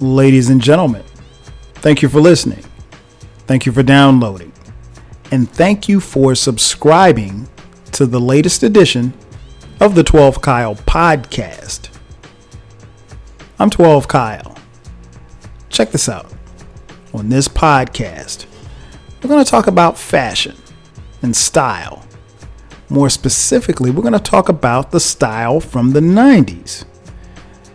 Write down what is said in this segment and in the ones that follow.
Ladies and gentlemen, thank you for listening. Thank you for downloading. And thank you for subscribing to the latest edition of the 12 Kyle podcast. I'm 12 Kyle. Check this out. On this podcast, we're going to talk about fashion and style. More specifically, we're going to talk about the style from the 90s.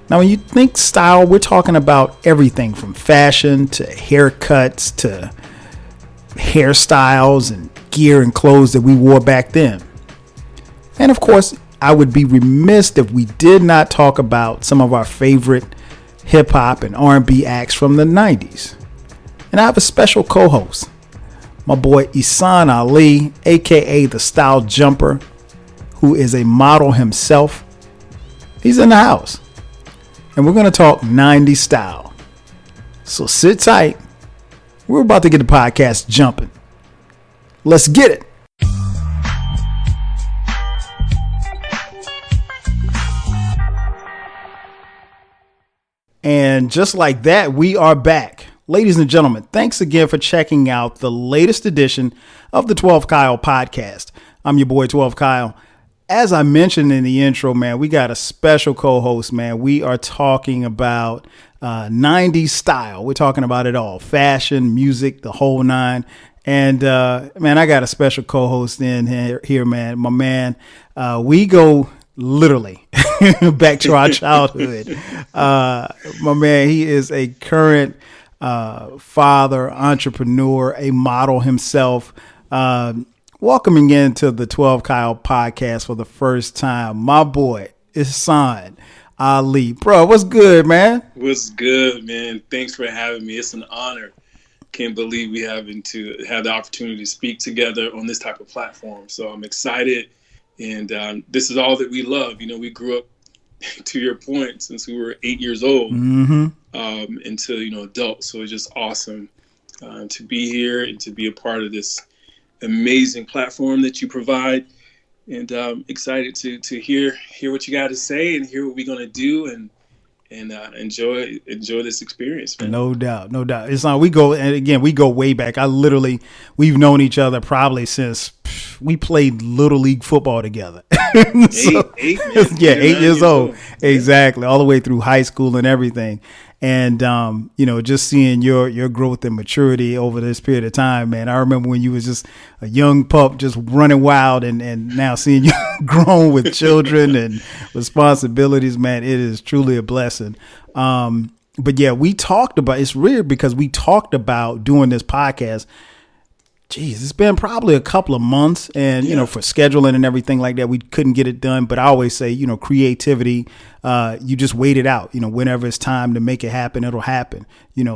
Now, when you think style, we're talking about everything from fashion to haircuts to hairstyles and gear and clothes that we wore back then. And of course, I would be remiss if we did not talk about some of our favorite hip hop and R&B acts from the 90s. And I have a special co-host, my boy Ihsaan Ali, aka the Stylejumper, who is a model himself. He's in the house. And we're going to talk 90s style. So sit tight. We're about to get the podcast jumping. Let's get it. And just like that, we are back. Ladies and gentlemen, thanks again for checking out the latest edition of the 12 Kyle podcast. I'm your boy 12 Kyle. As I mentioned in the intro, man, we got a special co-host, man. We are talking about 90s style. We're talking about it all. Fashion, music, the whole nine. And, man, I got a special co-host in here, man. My man, we go literally back to our childhood. My man, he is a current father, entrepreneur, a model himself. Welcoming into the 12 Kyle podcast for the first time, my boy, Ihsaan Ali. Bro, what's good, man? What's good, man? Thanks for having me. It's an honor. Can't believe we having to have the opportunity to speak together on this type of platform. So I'm excited. And this is all that we love. You know, we grew up, to your point, since we were 8 years old until, adults. So it's just awesome to be here and to be a part of this amazing platform that you provide, and excited to hear what you got to say and hear what we're gonna do and enjoy this experience, man. No doubt. Ihsaan, we go way back. We've known each other probably since we played Little League football together. Eight, man. Yeah, 8 years old. Exactly. All the way through high school and everything. And, just seeing your growth and maturity over this period of time, man. I remember when you was just a young pup just running wild and now seeing you grown with children and responsibilities, man, it is truly a blessing. But yeah, it's weird because we talked about doing this podcast. Geez, it's been probably a couple of months and, for scheduling and everything like that, we couldn't get it done. But I always say, creativity, you just wait it out, whenever it's time to make it happen, it'll happen,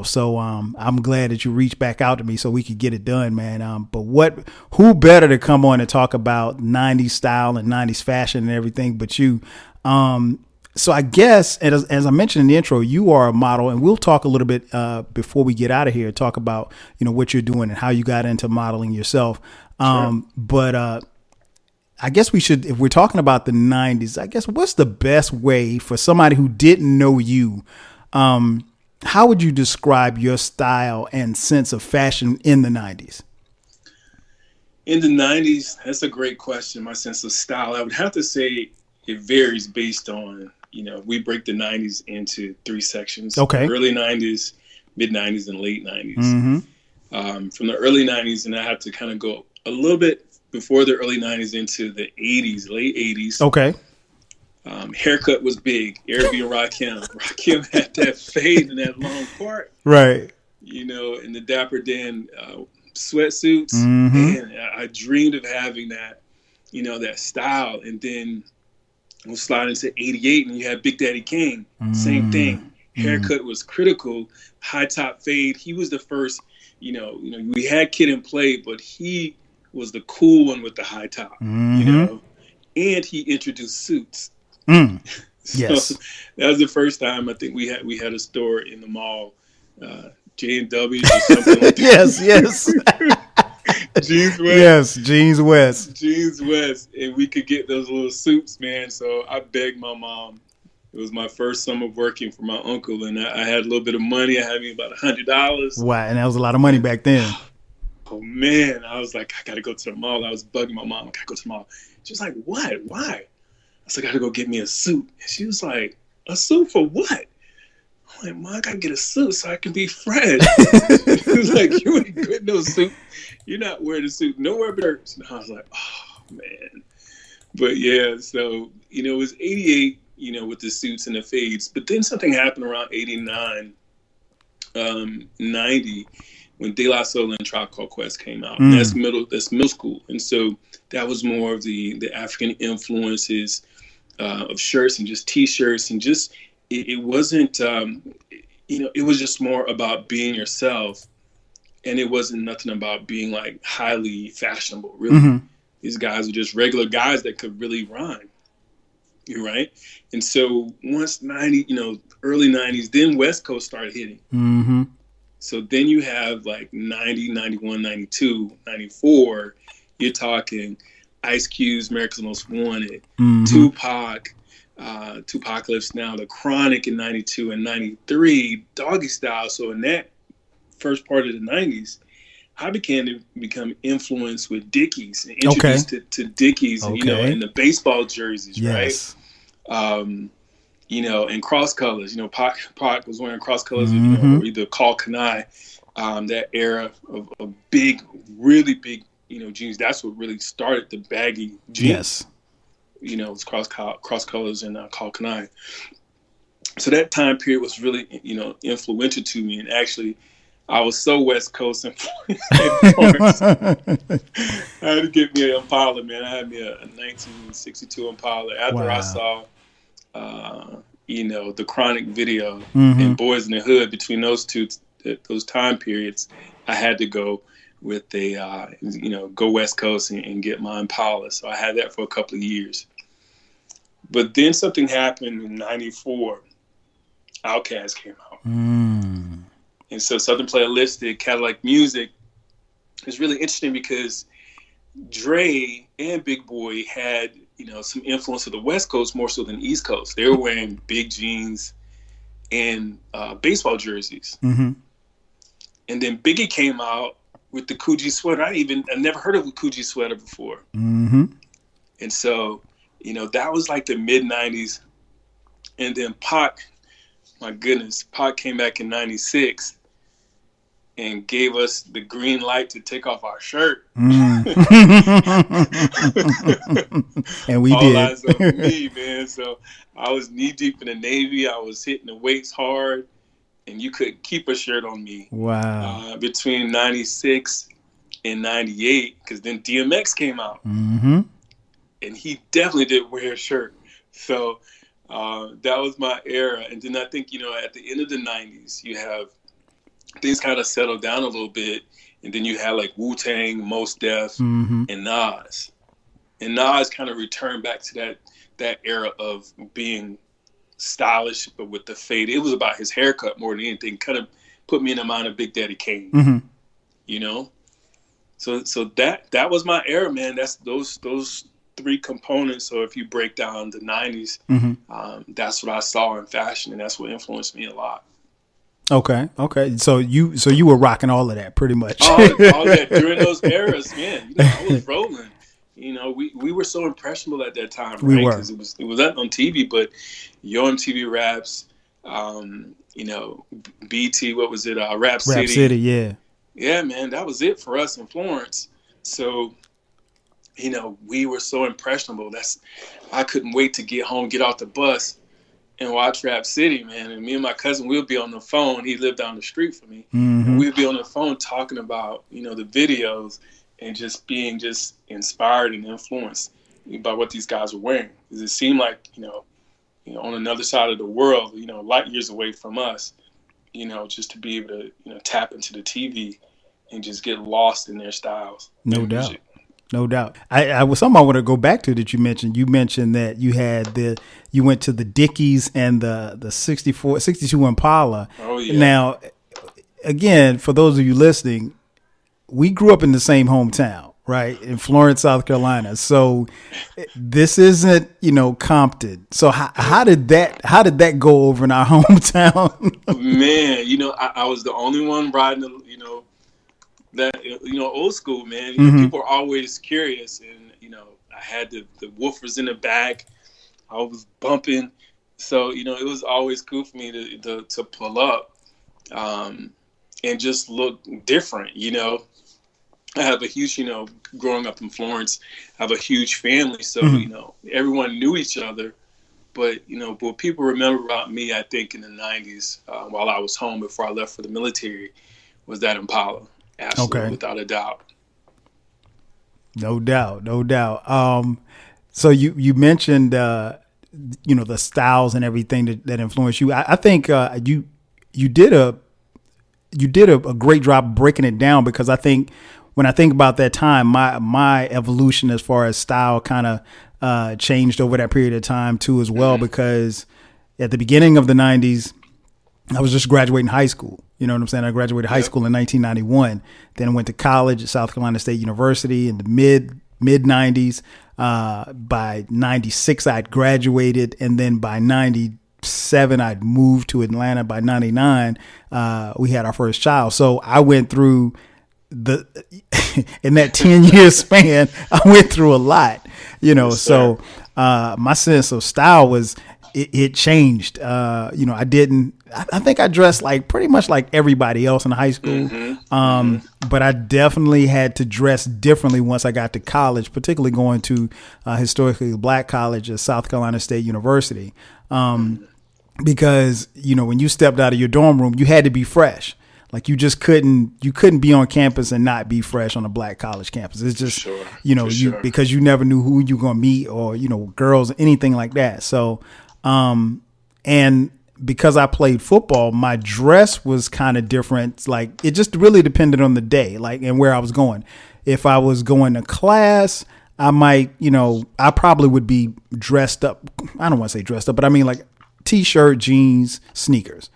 so I'm glad that you reached back out to me so we could get it done, man. But who better to come on and talk about 90s style and 90s fashion and everything but you? So I guess, as I mentioned in the intro, you are a model, and we'll talk a little bit before we get out of here, talk about, what you're doing and how you got into modeling yourself. Sure. But I guess we should, if we're talking about the 90s, I guess what's the best way for somebody who didn't know you? How would you describe your style and sense of fashion in the 90s? In the 90s, that's a great question. My sense of style, I would have to say it varies based on, we break the 90s into three sections. Okay. Early 90s, mid 90s, and late 90s. Mm-hmm. From the early 90s, and I have to kind of go a little bit before the early 90s into the 80s, late 80s. Okay. Haircut was big. Arabian and Rakim. Rakim had that fade and that long part. Right. And the Dapper Dan sweatsuits. Mm-hmm. And I dreamed of having that, that style. And then we'll slide into 88 and you had Big Daddy Kane. Same thing. Haircut was critical. High top fade. He was the first, we had Kid and Play, but he was the cool one with the high top, and he introduced suits. Yes. So that was the first time I think we had a store in the mall, J&W or something like that. Yes. Jeans West. Yes, Jeans West. Jeans West. And we could get those little suits, man. So I begged my mom, It was my first summer working for my uncle, and I had a little bit of money. I had me about $100. Wow, and that was a lot of money back then. Oh man, I was like, I gotta go to the mall. I was bugging my mom. I gotta go to the mall. She was like, what? Why? I was like, I gotta go get me a suit. And she was like, a suit for what? I'm like, Mom, I gotta get a suit so I can be fresh. She was like, you ain't getting no suit. You're not wearing a suit nowhere but hers. And I was like, oh man. But yeah, so it was '88. With the suits and the fades. But then something happened around '89, 90. When De La Soul and Tribe Called Quest came out. That's middle school. And so that was more of the African influences of shirts and just T-shirts and just, it wasn't, it was just more about being yourself. And it wasn't nothing about being like highly fashionable, really. Mm-hmm. These guys were just regular guys that could really rhyme. You're right. And so once early 90s, then West Coast started hitting. Mm-hmm. So then you have like 90, 91, 92, 94. You're talking Ice Cube's America's Most Wanted, mm-hmm. Tupac, Tupacalypse Now, The Chronic in 92 and 93, Doggy Style. So in that first part of the 90s, I began to become influenced with Dickies and introduced to Dickies, and, and the baseball jerseys, yes. Right? And cross colors. Pac was wearing cross colors, mm-hmm. Or either Call Kanai, that era of big, really big, jeans. That's what really started the baggy jeans. Yes. It was cross colors and Call Kanai. So that time period was really, influential to me. And actually, I was so West Coast influenced. I had to get me an Impala, man. I had me a 1962 Impala after I saw the Chronic video, mm-hmm. and Boys in the Hood. Between those time periods, I had to go with go West Coast and get my Impala. So I had that for a couple of years. But then something happened in '94. Outkast came out. Mm. And so Southern Playalistic, Cadillac Music is really interesting because Dre and Big Boy had some influence of the West Coast more so than East Coast. They were wearing big jeans and baseball jerseys. Mm-hmm. And then Biggie came out with the Coogee sweater. I never heard of a Coogee sweater before. Mm-hmm. And so, that was like the mid 90s. And then Pac, my goodness, Pac came back in 96 and gave us the green light to take off our shirt. Mm. And we all did. All eyes on me, man. So I was knee deep in the Navy. I was hitting the weights hard, and you couldn't keep a shirt on me. Wow. Between 96 and 98, because then DMX came out. Mm-hmm. And he definitely did wear a shirt. So that was my era. And then I think, at the end of the 90s, you have things kind of settled down a little bit, and then you had like Wu-Tang, Mos Def, mm-hmm. and Nas. And Nas kind of returned back to that era of being stylish, but with the fade. It was about his haircut more than anything. Kind of put me in the mind of Big Daddy Kane. Mm-hmm. So that was my era, man. That's those three components. So if you break down the 90s, mm-hmm. That's what I saw in fashion, and that's what influenced me a lot. Okay. So you were rocking all of that pretty much. all that during those eras, man. I was rolling. We were so impressionable at that time, right? We were. Because it was on TV, but Yo MTV Raps, BT, what was it? Rap City. Rap City, yeah. Yeah, man, that was it for us in Florence. So, we were so impressionable. I couldn't wait to get home, get off the bus, and watch Rap City, man. And me and my cousin, we'll be on the phone. He lived down the street from me. Mm-hmm. And we'd be on the phone talking about, the videos and just being just inspired and influenced by what these guys were wearing. Because it seemed like, on another side of the world, light years away from us, just to be able to, tap into the TV and just get lost in their styles. No doubt. Music. No doubt. I was something I want to go back to that you mentioned. You mentioned that you went to the Dickies and the 62 Impala. Oh, yeah. Now, again, for those of you listening, we grew up in the same hometown. right, in Florence, South Carolina. So this isn't, Compton. So how did that go over in our hometown? Man, I was the only one riding old school, man. People are always curious, and I had the woofers in the back. I was bumping, so it was always cool for me to pull up, and just look different. I have a huge, growing up in Florence, I have a huge family, so everyone knew each other. But what people remember about me, I think in the '90s, while I was home before I left for the military, was that Impala. Absolutely, Okay. without a doubt. No doubt, no doubt. So you mentioned the styles and everything that influenced you. I think you did a great job breaking it down, because I think when I think about that time, my evolution as far as style kind of changed over that period of time too as well, because at the beginning of the '90s, I was just graduating high school. You know what I'm saying? I graduated high school in 1991. Then I went to college at South Carolina State University in the mid '90s. By '96, I'd graduated, and then by '97, I'd moved to Atlanta. By '99, we had our first child. So I went through in that 10-year span, I went through a lot. Yes, so my sense of style was it changed. I think I dressed like pretty much like everybody else in high school. But I definitely had to dress differently once I got to college, particularly going to historically black college at South Carolina State University. Because, when you stepped out of your dorm room, you had to be fresh. Like you just couldn't be on campus and not be fresh on a black college campus. It's just, because you never knew who you were going to meet, or, girls, anything like that. So, and because I played football, my dress was kind of different. Like it just really depended on the day, like, and where I was going. If I was going to class, I might, I probably would be dressed up. I don't want to say dressed up, but I mean like t-shirt, jeans, sneakers,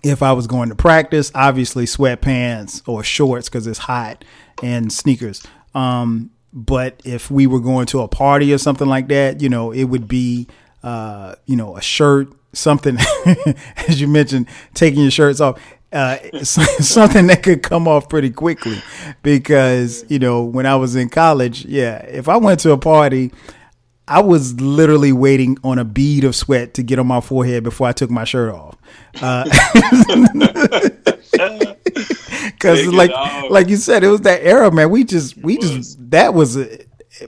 if I was going to practice, obviously sweatpants or shorts because it's hot, and sneakers. But if we were going to a party or something like that, it would be, a shirt, something, as you mentioned, taking your shirts off, something that could come off pretty quickly, because, when I was in college, if I went to a party, I was literally waiting on a bead of sweat to get on my forehead before I took my shirt off. Because like you said, it was that era, man. That was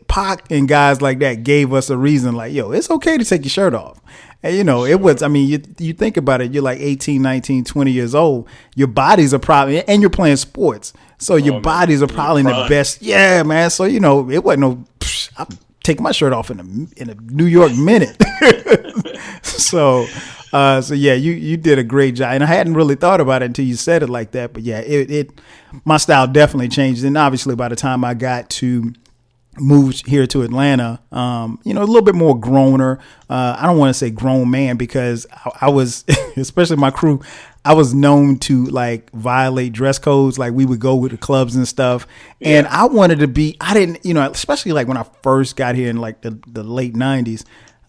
Pac and guys like that gave us a reason, like, yo, it's okay to take your shirt off. And, it was, I mean, you think about it, you're like 18, 19, 20 years old. Your bodies are probably, and you're playing sports. So your bodies are probably in the best. Yeah, man. So, it wasn't no, I'm taking my shirt off in a New York minute. So yeah, you did a great job, and I hadn't really thought about it until you said it like that. But yeah, my style definitely changed, and obviously by the time I got to move here to Atlanta, a little bit more growner. I don't want to say grown man, because I was, especially my crew, I was known to like violate dress codes. Like we would go with the clubs and stuff. Yeah. And I wanted to be, I didn't, especially like when I first got here in like the late '90s,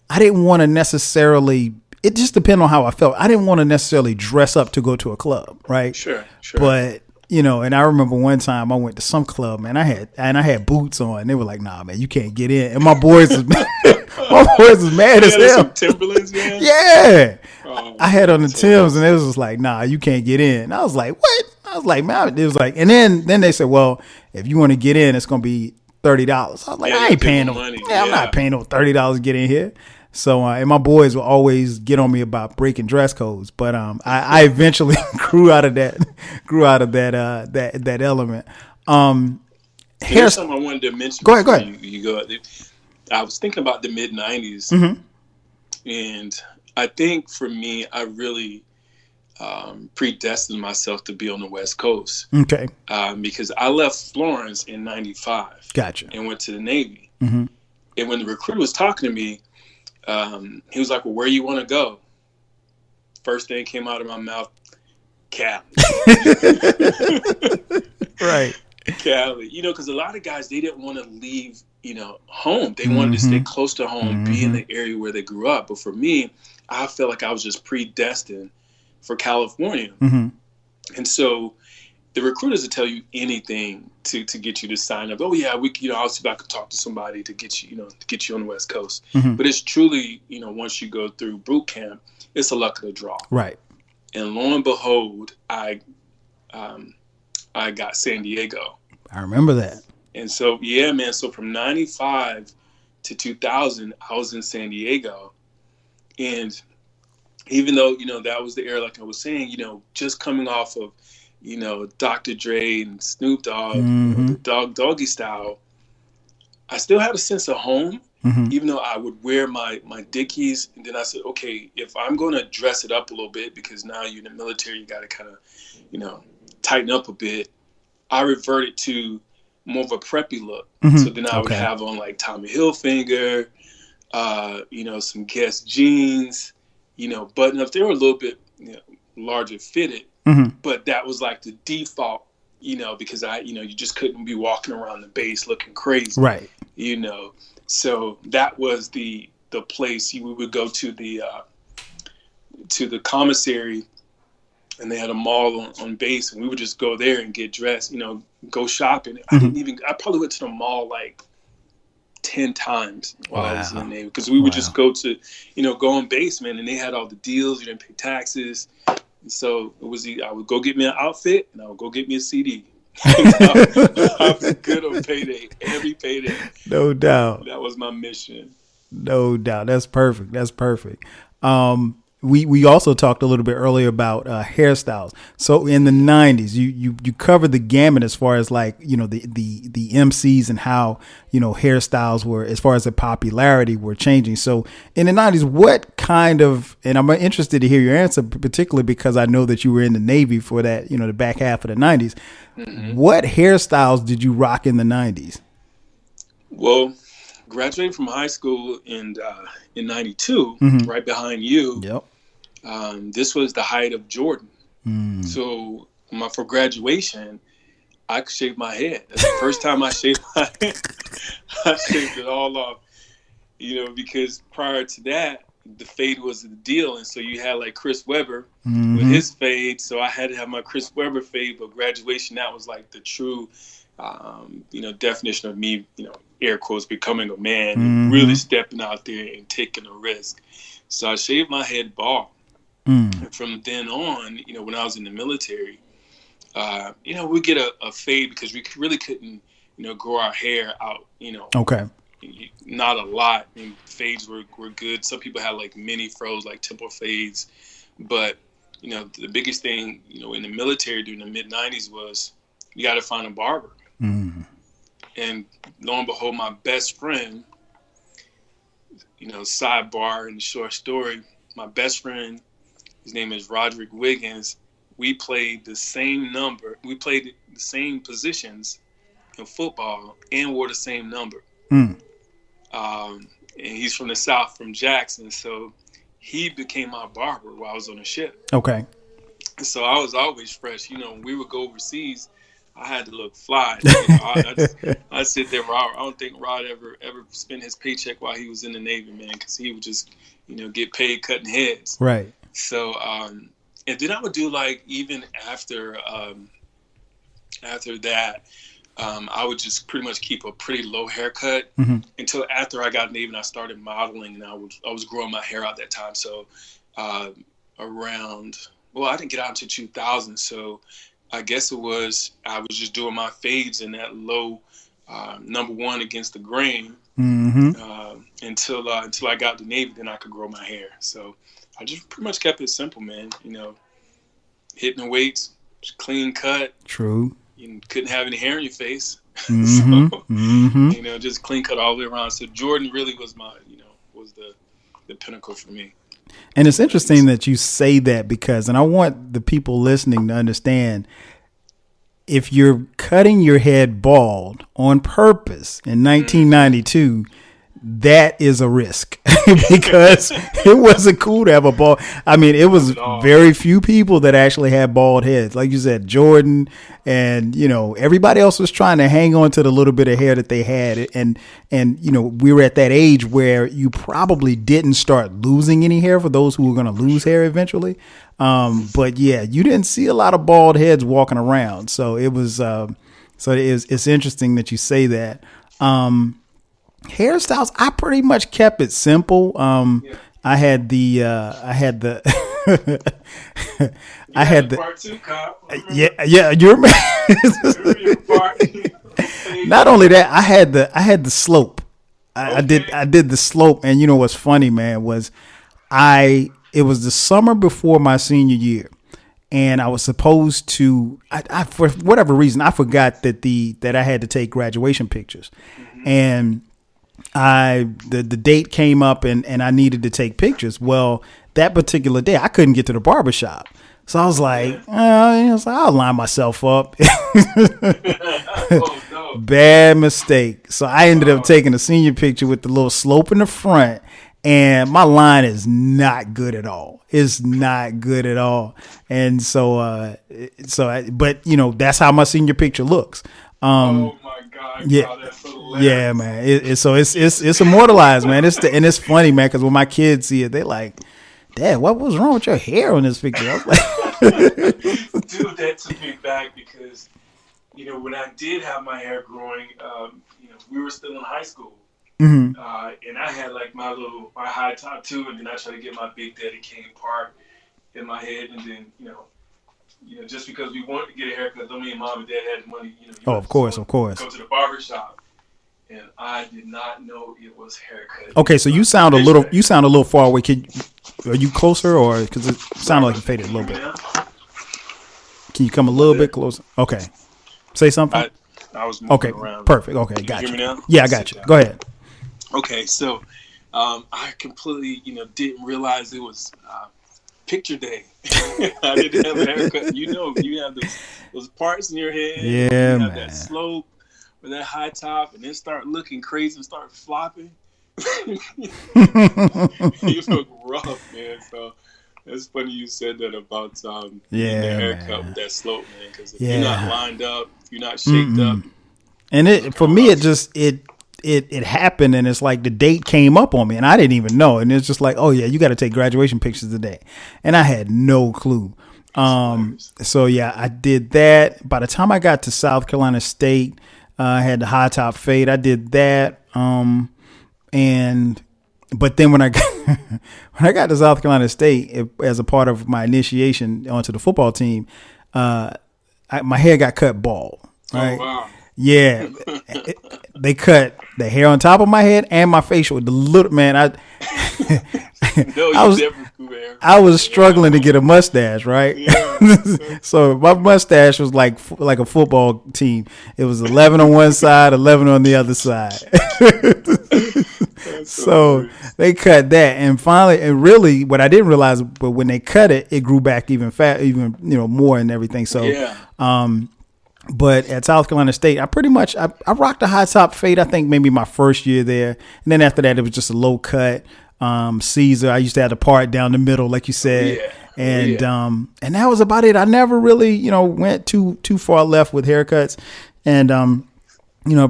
I didn't want to necessarily, it just depended on how I felt. I didn't want to necessarily dress up to go to a club. Right. Sure. But, and I remember one time I went to some club, man, I had boots on, and they were like, nah, man, you can't get in. And my boys was mad as hell. Some Timberlands, man? Yeah. I had on the Timbs, and it was just like, nah, you can't get in. And I was like, what? I was like, man, it was like, and then they said, well, if you want to get in, it's going to be $30. I was like, I ain't paying no money. I'm not paying no $30 to get in here. So, and my boys will always get on me about breaking dress codes, but I eventually grew out of that element. Here's something I wanted to mention. Go ahead. I was thinking about the mid '90s, and I think for me, I really predestined myself to be on the West Coast. Okay. Because I left Florence in '95. Gotcha. And went to the Navy. Mm-hmm. And when the recruiter was talking to me, he was like, well, where you want to go? First thing came out of my mouth, Cali. Right. Cali. You know, because a lot of guys, they didn't want to leave, home. They wanted to stay close to home, be in the area where they grew up. But for me, I felt like I was just predestined for California. And so the recruiters will tell you anything to get you to sign up. Oh yeah, I'll see if I could talk to somebody to get you, to get you on the West Coast. But it's truly, once you go through boot camp, it's a luck of the draw. Right. And lo and behold, I got San Diego. I remember that. And so, yeah, man. So from 95 to 2000, I was in San Diego. And even though, that was the era, like I was saying, just coming off of, Dr. Dre and Snoop Dogg, the Doggy Style, I still had a sense of home, even though I would wear my Dickies. And then I said, okay, if I'm going to dress it up a little bit, because now you're in the military, you got to kind of, tighten up a bit. I reverted to more of a preppy look. So then I would have on like Tommy Hilfiger, some Guess jeans, button ups. They were a little bit larger fitted. But that was like the default, because you just couldn't be walking around the base looking crazy. Right. So that was the place we would go to the commissary, and they had a mall on base, and we would just go there and get dressed, go shopping. I probably went to the mall like 10 times while I was in the Navy, because we would just go to, go on base, man, and they had all the deals. You didn't pay taxes. And so it was, I would go get me an outfit, and I would go get me a CD. I was good on payday, every payday. No doubt. That was my mission. No doubt. That's perfect. That's perfect. We also talked a little bit earlier about hairstyles. So in the 90s, you covered the gamut as far as like, the MCs and how, hairstyles were, as far as the popularity, were changing. So in the 90s, what kind of, and I'm interested to hear your answer, particularly because I know that you were in the Navy for that, the back half of the 90s. What hairstyles did you rock in the 90s? Well, graduating from high school in 92, right behind you. Yep. This was the height of Jordan. So for graduation, I shaved my head. That's the first time I shaved my head. I shaved it all off, because prior to that, the fade was the deal. And so you had like Chris Webber with his fade. So I had to have my Chris Webber fade, but graduation, that was like the true, definition of me, air quotes, becoming a man and really stepping out there and taking a risk. So I shaved my head bald. And from then on, when I was in the military, we get a fade because we really couldn't, grow our hair out, Okay. Not a lot. I mean, fades were good. Some people had like mini fros, like temple fades. But, the biggest thing, in the military during the mid-90s was you got to find a barber. And lo and behold, my best friend, sidebar in the short story, my best friend, his name is Roderick Wiggins. We played the same number. We played the same positions in football and wore the same number. And he's from the South, from Jackson. So he became my barber while I was on the ship. Okay. So I was always fresh. When we would go overseas, I had to look fly. I sit there. I don't think Rod ever spent his paycheck while he was in the Navy, man, because he would just, get paid cutting heads. Right. So, and then I would do like, even after that, I would just pretty much keep a pretty low haircut until after I got Navy and I started modeling, and I was growing my hair out that time. So, I didn't get out until 2000. So I guess I was just doing my fades in that low, number one against the grain, until I got the Navy, then I could grow my hair. So I just pretty much kept it simple, man. Hitting the weights, just clean cut. True. You couldn't have any hair in your face. So, just clean cut all the way around. So Jordan really was was the pinnacle for me. And it's interesting that you say that, because, and I want the people listening to understand, if you're cutting your head bald on purpose in 1992, that is a risk because it wasn't cool to have a bald. I mean, it was very few people that actually had bald heads. Like you said, Jordan and, everybody else was trying to hang on to the little bit of hair that they had. And, we were at that age where you probably didn't start losing any hair for those who were going to lose hair eventually. But yeah, you didn't see a lot of bald heads walking around. So it was, it's interesting that you say that. Hairstyles, I pretty much kept it simple. I had the part two, Kyle. Yeah, you remember? Not only that, I had the slope. I did the slope, and you know what's funny, man, was it was the summer before my senior year, and I was supposed to, I for whatever reason, I forgot that I had to take graduation pictures, and the date came up and I needed to take pictures. Well, that particular day I couldn't get to the barbershop. So I was like, I'll line myself up. Oh, no. Bad mistake. So I ended up taking a senior picture with the little slope in the front, and my line is not good at all. It's not good at all. And but that's how my senior picture looks. Oh my God! Yeah, wow, that's hilarious. yeah, man. It's immortalized, man. It's funny, man, because when my kids see it, they like, Dad, what was wrong with your hair on this picture? I was like, Dude, that took me back because, when I did have my hair growing, we were still in high school. mm-hmm. And I had like my high top too, and then I tried to get my Big Daddy Kane part in my head, and then, just because we wanted to get a haircut, don't mean mom and dad had the money. Of course. Go to the barber shop, and I did not know it was haircut. Okay, so you sound a little far away. Are you closer, or because it sounded like you faded a little bit? Can you come a little bit closer? Okay, say something. I was moving okay, around. Perfect. Okay, got you. Hear me now? Yeah, I got you. Go ahead. Okay, so I completely, didn't realize it was picture day. I didn't have a haircut. You have those parts in your head. Yeah, you man. have that slope or that high top, and then start looking crazy and start flopping. You look rough, man. So it's funny you said that about the haircut, man, with that slope, man. Because if you're not lined up, if you're not shaped up, and for me, it happened, and it's like the date came up on me, and I didn't even know, and it's just like, oh yeah, you got to take graduation pictures today, and I had no clue. So yeah, I did that. By the time I got to South Carolina State, I had the high top fade. I did that. But then when I got to South Carolina State, as a part of my initiation onto the football team, my hair got cut bald. Right? Oh, wow. Yeah, they cut the hair on top of my head and my facial. The little man, I was struggling to get a mustache, right? Yeah. So my mustache was like a football team. It was 11 on one side, 11 on the other side. So they cut that, and finally, and really, what I didn't realize, but when they cut it, it grew back even more and everything. So, but at South Carolina State, I pretty much I rocked a high top fade. I think maybe my first year there, and then after that, it was just a low cut. Caesar, I used to have the part down the middle, like you said, and that was about it. I never really, went too far left with haircuts, and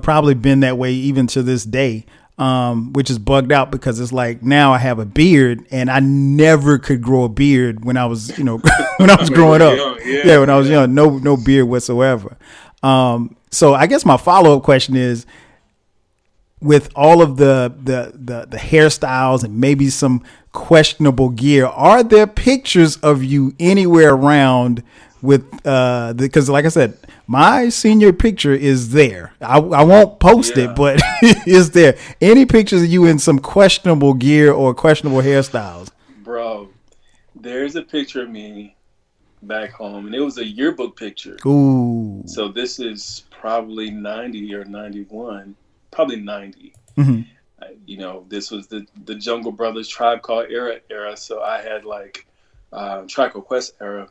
probably been that way even to this day. Which is bugged out because it's like now I have a beard, and I never could grow a beard when I was, when I was growing up. When I was young, no beard whatsoever. So I guess my follow-up question is, with all of the hairstyles and maybe some questionable gear, are there pictures of you anywhere around with because like I said, my senior picture is there. I won't post it, but is there any pictures of you in some questionable gear or questionable hairstyles? Bro, there's a picture of me back home, and it was a yearbook picture. Ooh. So this is probably 90 or 91, probably 90. Mm-hmm. This was the Jungle Brothers Tribe Called era. So I had like Tribe Called Quest era.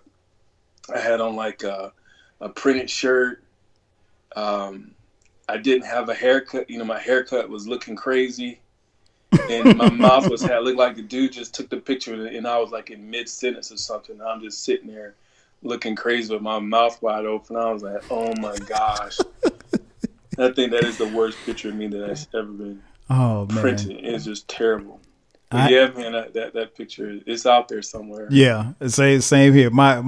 I had on like a printed shirt. I didn't have a haircut. My haircut was looking crazy. and my mouth was had looked like the dude just took the picture, and I was like in mid sentence or something. I'm just sitting there looking crazy with my mouth wide open. I was like, oh my gosh. I think that is the worst picture of me that has ever been printed. It's just terrible. But yeah, man, that picture is out there somewhere. Yeah, same here. My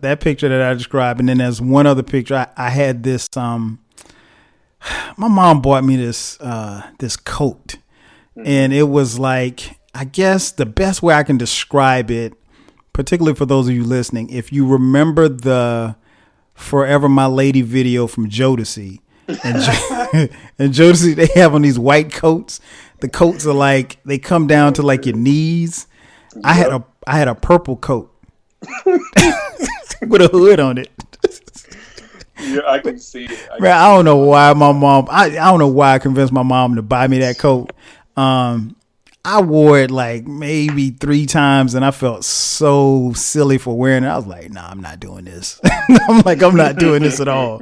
that picture that I described, and then there's one other picture. I had this. My mom bought me this coat, and it was like, I guess the best way I can describe it, particularly for those of you listening, if you remember the "Forever My Lady" video from Jodeci. And Jodeci, they have on these white coats. The coats are like, they come down to like your knees. Yep. I had a purple coat with a hood on it. Yeah, I can see it. I don't know why my mom. I don't know why I convinced my mom to buy me that coat. I wore it like maybe 3 times, and I felt so silly for wearing it. I was like, "Nah, I'm not doing this." I'm not doing this at all.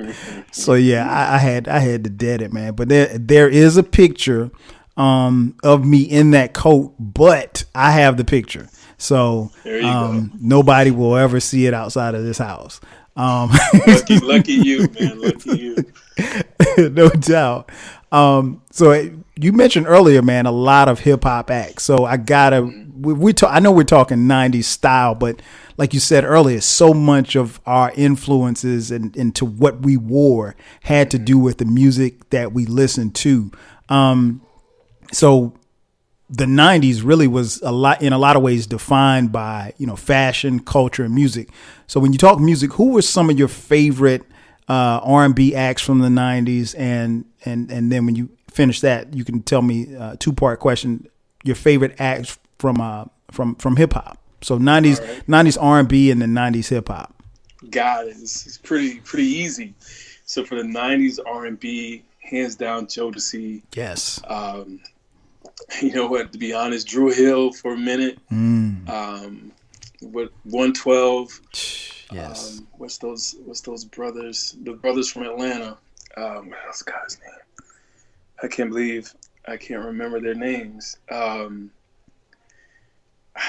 So yeah, I had to dead it, man. But there is a picture of me in that coat, but I have the picture, so there you go. Nobody will ever see it outside of this house. Lucky you, man. Lucky you. No doubt. So you mentioned earlier, man, a lot of hip hop acts. So I gotta, I know we're talking 90s style, but like you said earlier, so much of our influences and into what we wore had to do with the music that we listened to. So the 90s really was in a lot of ways defined by, fashion, culture, and music. So when you talk music, who were some of your favorite R&B acts from the 90s? And then when you finish that, you can tell me a 2-part question, your favorite acts from hip hop. So 90s R&B and then 90s hip hop. Got it. It's pretty easy. So for the 90s R&B, hands down Jodeci. Yes. You know what? To be honest, Drew Hill for a minute. With 112. Yes. What's those brothers? The brothers from Atlanta. What's the guy's name? I can't believe I can't remember their names. I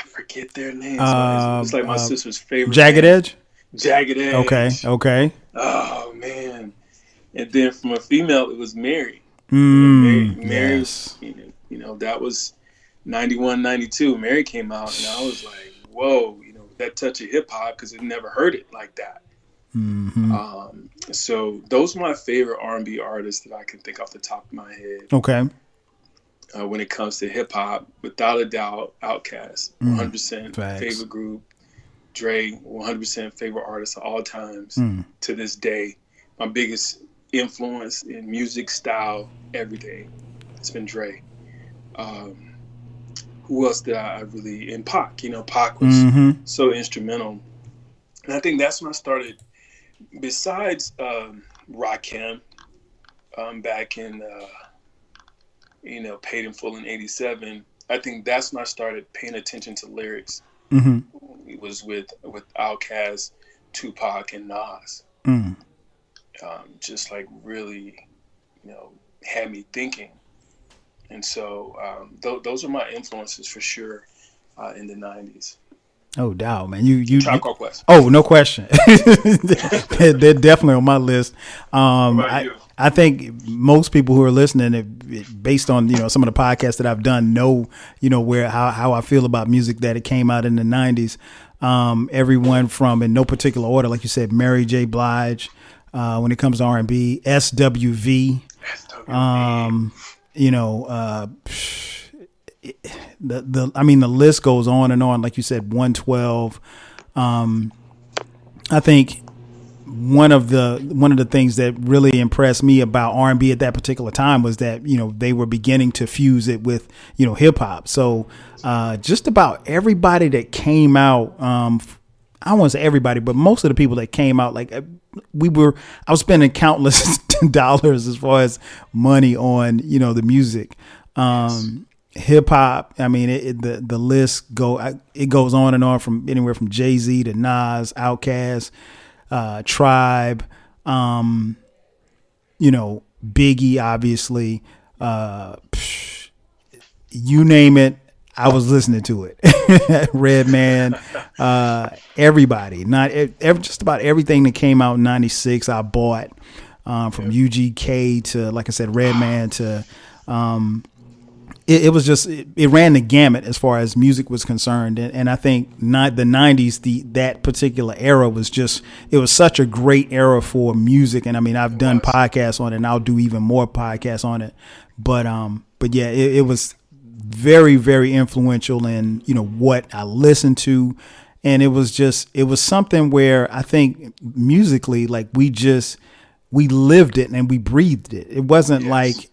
forget their names. It's like my sister's favorite. Jagged Edge? Jagged Edge. Okay. Oh man. And then from a female, it was Mary. Mary. Yes. That was 91, 92. Mary came out, and I was like, whoa, that touch of hip hop, because I never heard it like that. Mm-hmm. So those are my favorite R&B artists that I can think off the top of my head. Okay. When it comes to hip hop, without a doubt, Outkast, 100% favorite group. Dre, 100% favorite artist of all times to this day. My biggest influence in music style every day. It's been Dre. Who else did I really, and Pac, Pac was so instrumental. And I think that's when I started, besides Rakim, back in, Paid in Full in 87, I think that's when I started paying attention to lyrics. It was with Outkast, Tupac, and Nas. Just like really, had me thinking. And so those are my influences for sure in the 90s. Oh, doubt, man. You Tribe Called Quest. Oh, no question. They're definitely on my list. I think most people who are listening, based on some of the podcasts that I've done, know how I feel about music that it came out in the 90s. Everyone from, in no particular order, like you said, Mary J. Blige. When it comes to R&B, SWV. The list goes on and on. Like you said, 112. I think one of the things that really impressed me about R&B at that particular time was that they were beginning to fuse it with hip hop. So just about everybody that came out, I don't want to say everybody, but most of the people that came out, like I was spending countless dollars as far as money on the music. Hip hop, I mean, the list goes on and on, from anywhere from Jay-Z to Nas, Outkast, Tribe, Biggie, obviously. you name it, I was listening to it. Redman, everybody, just about everything that came out in '96, I bought, from UGK to, like I said, Redman to, it was just, it ran the gamut as far as music was concerned. And I think not the '90s, that particular era was just, it was such a great era for music. And I mean, I've done podcasts on it, and I'll do even more podcasts on it. But yeah, it was very, very influential in, what I listened to. And it was something where I think musically, like we lived it and we breathed it. It wasn't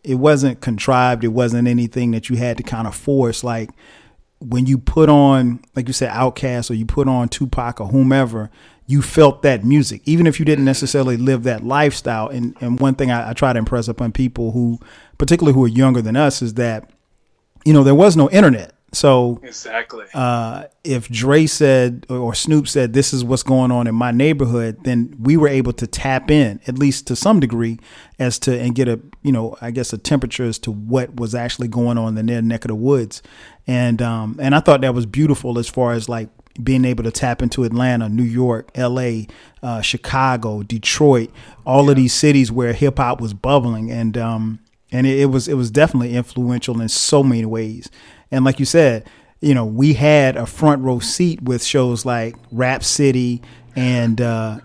it wasn't contrived. It wasn't anything that you had to kind of force. Like when you put on, like you said, Outkast, or you put on Tupac or whomever, you felt that music, even if you didn't necessarily live that lifestyle. And one thing I try to impress upon people who, particularly who are younger than us, is that, there was no internet. So exactly, if Dre said, or Snoop said, this is what's going on in my neighborhood, then we were able to tap in, at least to some degree, and get a temperature as to what was actually going on in their neck of the woods. And I thought that was beautiful as far as like being able to tap into Atlanta, New York, LA, Chicago, Detroit, all of these cities where hip hop was bubbling. And it was definitely influential in so many ways. And like you said, we had a front row seat with shows like Rap City and, Yo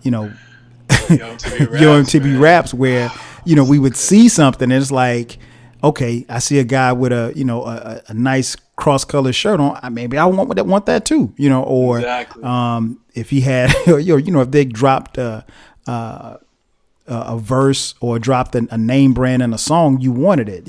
MTV Raps, where, we would see something and it's like, okay, I see a guy with a nice cross-colored shirt on. Maybe I want that too, or exactly. If he had, if they dropped a verse or dropped a name brand in a song, you wanted it,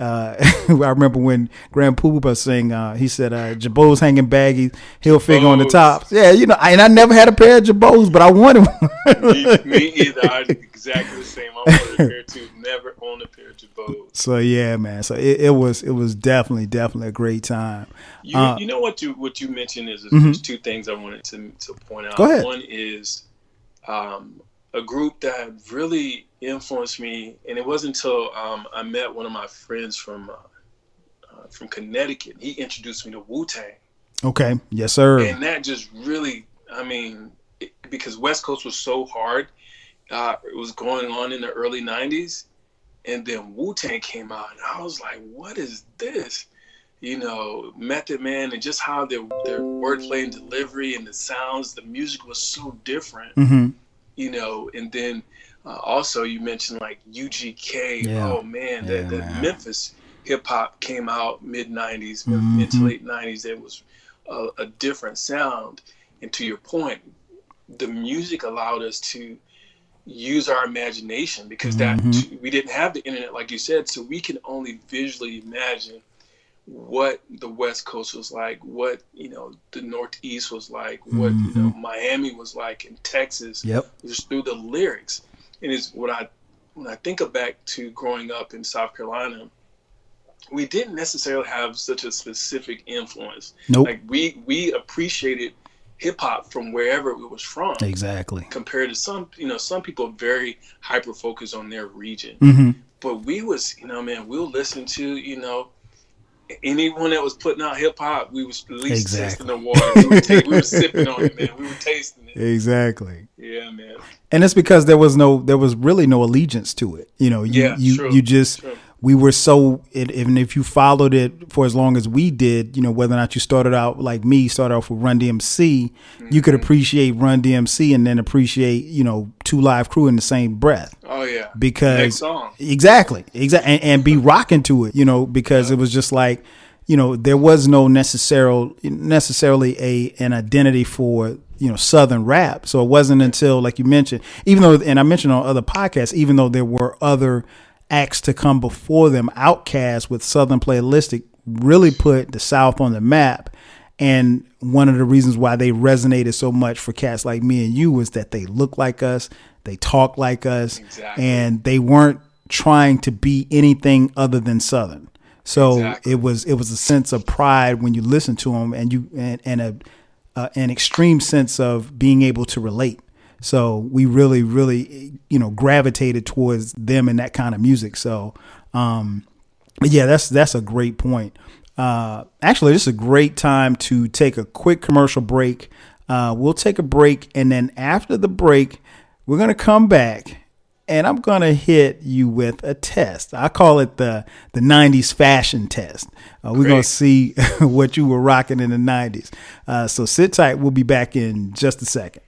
I remember when Grand Poopa sang, he said, Jabot's hanging baggy, heel figure on the top. Yeah, and I never had a pair of Jabos, but I wanted one. me either. I'm exactly the same. I wanted a pair too. Never owned a pair of Jabos. So yeah, man. So it was definitely a great time. You know what you mentioned is there's two things I wanted to point out. Go ahead. One is a group that really influenced me, and it wasn't until I met one of my friends from Connecticut. He introduced me to Wu-Tang. Okay, yes, sir. And that just really, because West Coast was so hard, it was going on in the early '90s, and then Wu-Tang came out, and I was like, "What is this?" Method Man, and just how their wordplay and delivery and the sounds, the music was so different. Mm-hmm. And then also you mentioned like UGK. Yeah. Oh man, that Memphis hip hop came out mid '90s, mid to late '90s. There was a different sound, and to your point, the music allowed us to use our imagination, because we didn't have the internet, like you said, so we can only visually imagine what the West Coast was like, what the Northeast was like, what Miami was like, in Texas. Yep. Just through the lyrics. And it's when I think back to growing up in South Carolina, we didn't necessarily have such a specific influence. Nope. Like we appreciated hip hop from wherever it was from. Exactly. Compared to some people are very hyper focused on their region. Mm-hmm. But we was, we'll listen to, anyone that was putting out hip hop, we was at least tasting the water. We were sipping on it, man. We were tasting it. Exactly. Yeah, man. And it's because there was really no allegiance to it. True. We were so, even if you followed it for as long as we did, whether or not you started out like me, started off with Run DMC, you could appreciate Run DMC and then appreciate, 2 Live Crew in the same breath. Oh yeah. Because next song. Exactly. And be rocking to it, because it was just like, there was no necessarily an identity for, Southern rap. So it wasn't until, like you mentioned, and I mentioned on other podcasts, even though there were other acts to come before them, Outkast with Southern Playalistic really put the South on the map. And one of the reasons why they resonated so much for cats like me and you was that they look like us, they talk like us, exactly. And they weren't trying to be anything other than Southern. So exactly. it was a sense of pride when you listen to them, and an extreme sense of being able to relate. So we really, really, gravitated towards them and that kind of music. So, but yeah, that's a great point. Actually, this is a great time to take a quick commercial break. We'll take a break, and then after the break, we're going to come back, and I'm going to hit you with a test. I call it the 90s fashion test. We're going to see what you were rocking in the 90s. So sit tight. We'll be back in just a second.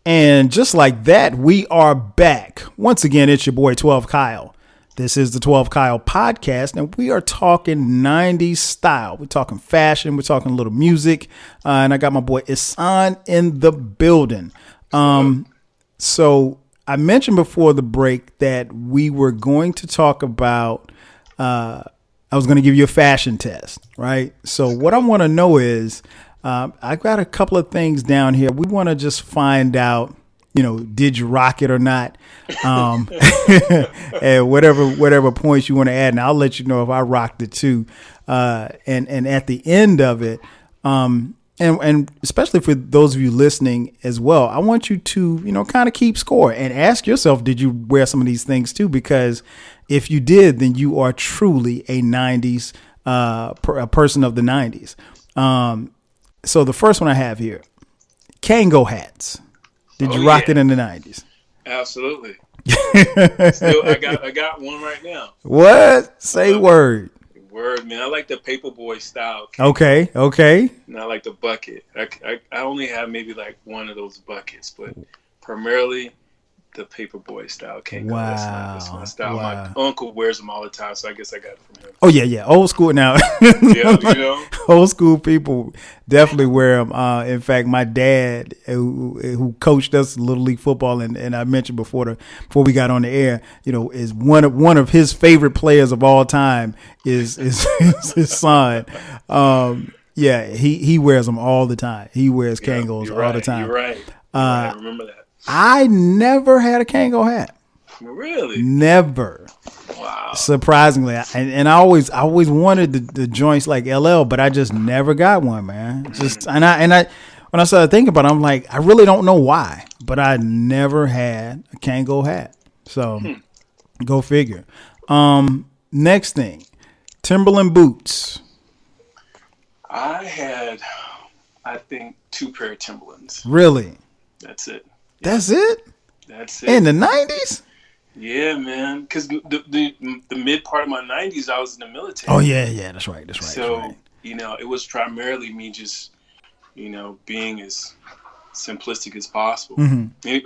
And just like that, we are back. Once again, it's your boy 12 Kyle. This is the 12 Kyle podcast, and we are talking 90s style. We're talking fashion. We're talking a little music. And I got my boy Ihsaan in the building. So I mentioned before the break that we were going to talk about, I was going to give you a fashion test, right? So what I want to know is, I got a couple of things down here. We want to just find out, did you rock it or not? And whatever points you want to add, and I'll let you know if I rocked it too. And at the end of it, and especially for those of you listening as well, I want you to, kind of keep score and ask yourself, did you wear some of these things too? Because if you did, then you are truly a 90s, a person of the 90s. So the first one I have here, Kango hats. Did you rock it in the 90s? Absolutely. Still, I got one right now. What? Say word. Word, man. I like the paperboy style. Okay. And I like the bucket. I only have maybe like one of those buckets, but primarily the paperboy style Kango. Wow. That's my style. Wow. My uncle wears them all the time, so I guess I got it from him. Oh, yeah. Old school now. Yeah, Old school people definitely wear them. In fact, my dad, who coached us Little League football, and I mentioned before we got on the air, is one of his favorite players of all time is his son. Yeah, he wears them all the time. He wears Kangos all the time. You're right. I remember that. I never had a Kango hat. Really? Never. Wow. Surprisingly, and I always wanted the joints like LL, but I just never got one, man. Just and I when I started thinking about it, I'm like, I really don't know why, but I never had a Kango hat. So go figure. Next thing, Timberland boots. I had, I think, 2 pair of Timberlands. Really? That's it. That's it? That's it. In the 90s? Yeah, man. Because the mid part of my 90s, I was in the military. Oh, yeah. That's right. So, it was primarily me just, being as simplistic as possible. Mm-hmm. And,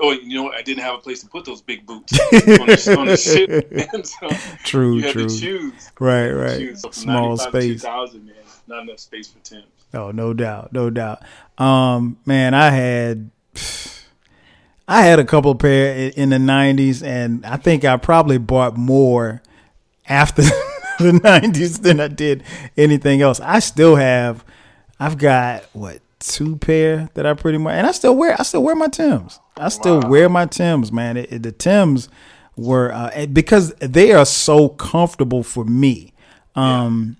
I didn't have a place to put those big boots on the ship. And so true. You had to choose. Right. So small space. 2000, man. Not enough space for Tim. Oh, no doubt. Man, I had a couple of pair in the 90s, and I think I probably bought more after the 90s than I did anything else. I've got 2 pair that I pretty much, and I still wear my Timbs. I still wear my Timbs, man. The Timbs were, because they are so comfortable for me. And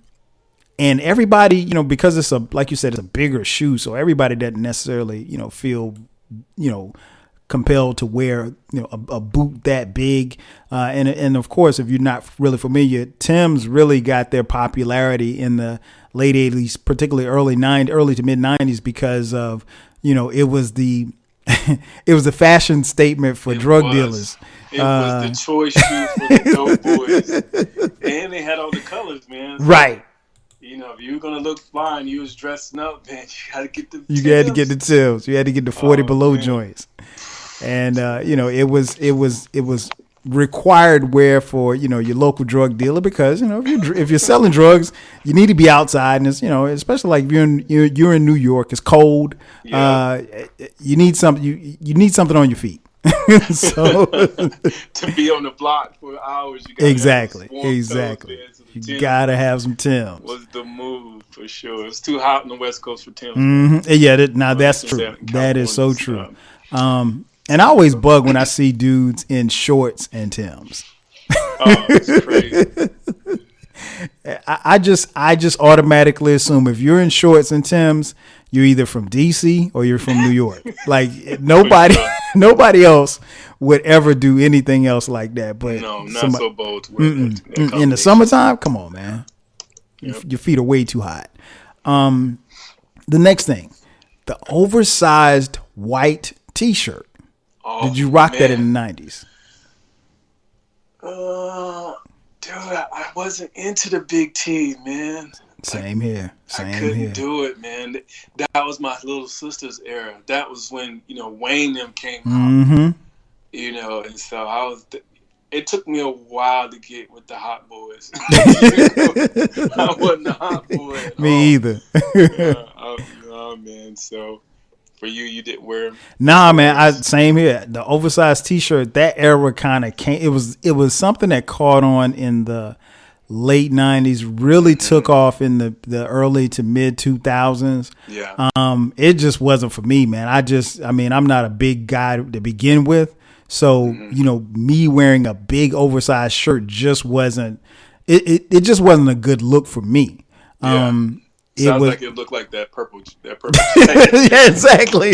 everybody, because it's like you said, it's a bigger shoe. So everybody doesn't necessarily, feel, compelled to wear, a boot that big. And of course, if you're not really familiar, Timbs really got their popularity in the late 80s, particularly early to mid 90s, because of, it was the fashion statement for drug dealers. It was the choice shoe for the dope boys. And they had all the colors, man. So, right. If you were gonna look fine, you was dressing up, man. You had to get the Timbs. You had to get the Timbs. You had to get the 40 below joints. And it was required wear for your local drug dealer, because if you're selling drugs, you need to be outside, and it's especially like if you're in New York, it's cold. Yeah. You need something. You need something on your feet. So to be on the block for hours, you gotta exactly. Toes, you gotta have some Timbs. Was the move for sure. It's too hot on the West Coast for Timbs. Mm-hmm. Yeah, that's true. That is so true. And I always bug when I see dudes in shorts and Timbs. Oh, it's crazy. I just automatically assume if you're in shorts and Timbs, you're either from DC or you're from New York. Like nobody else would ever do anything else like that. But no, not so bold to wear that in the summertime, come on, man. Yep. Your feet are way too hot. The next thing, the oversized white T-shirt. Did you rock that in the 90s? Dude, I wasn't into the big T, man. Same here. I couldn't do it, man. That was my little sister's era. That was when, Wayne them came out. And so it took me a while to get with the hot boys. I wasn't a hot boy at all. Me either. Oh, man. So for you didn't wear them? Nah, man. Same here. The oversized T-shirt, that era kind of came. It was something that caught on in the late 90s, really took off in the early to mid 2000s. Yeah. It just wasn't for me, man. I'm not a big guy to begin with. So, me wearing a big oversized shirt just wasn't, it just wasn't a good look for me. Yeah. Sounds like it looked like that purple jacket. Yeah, exactly.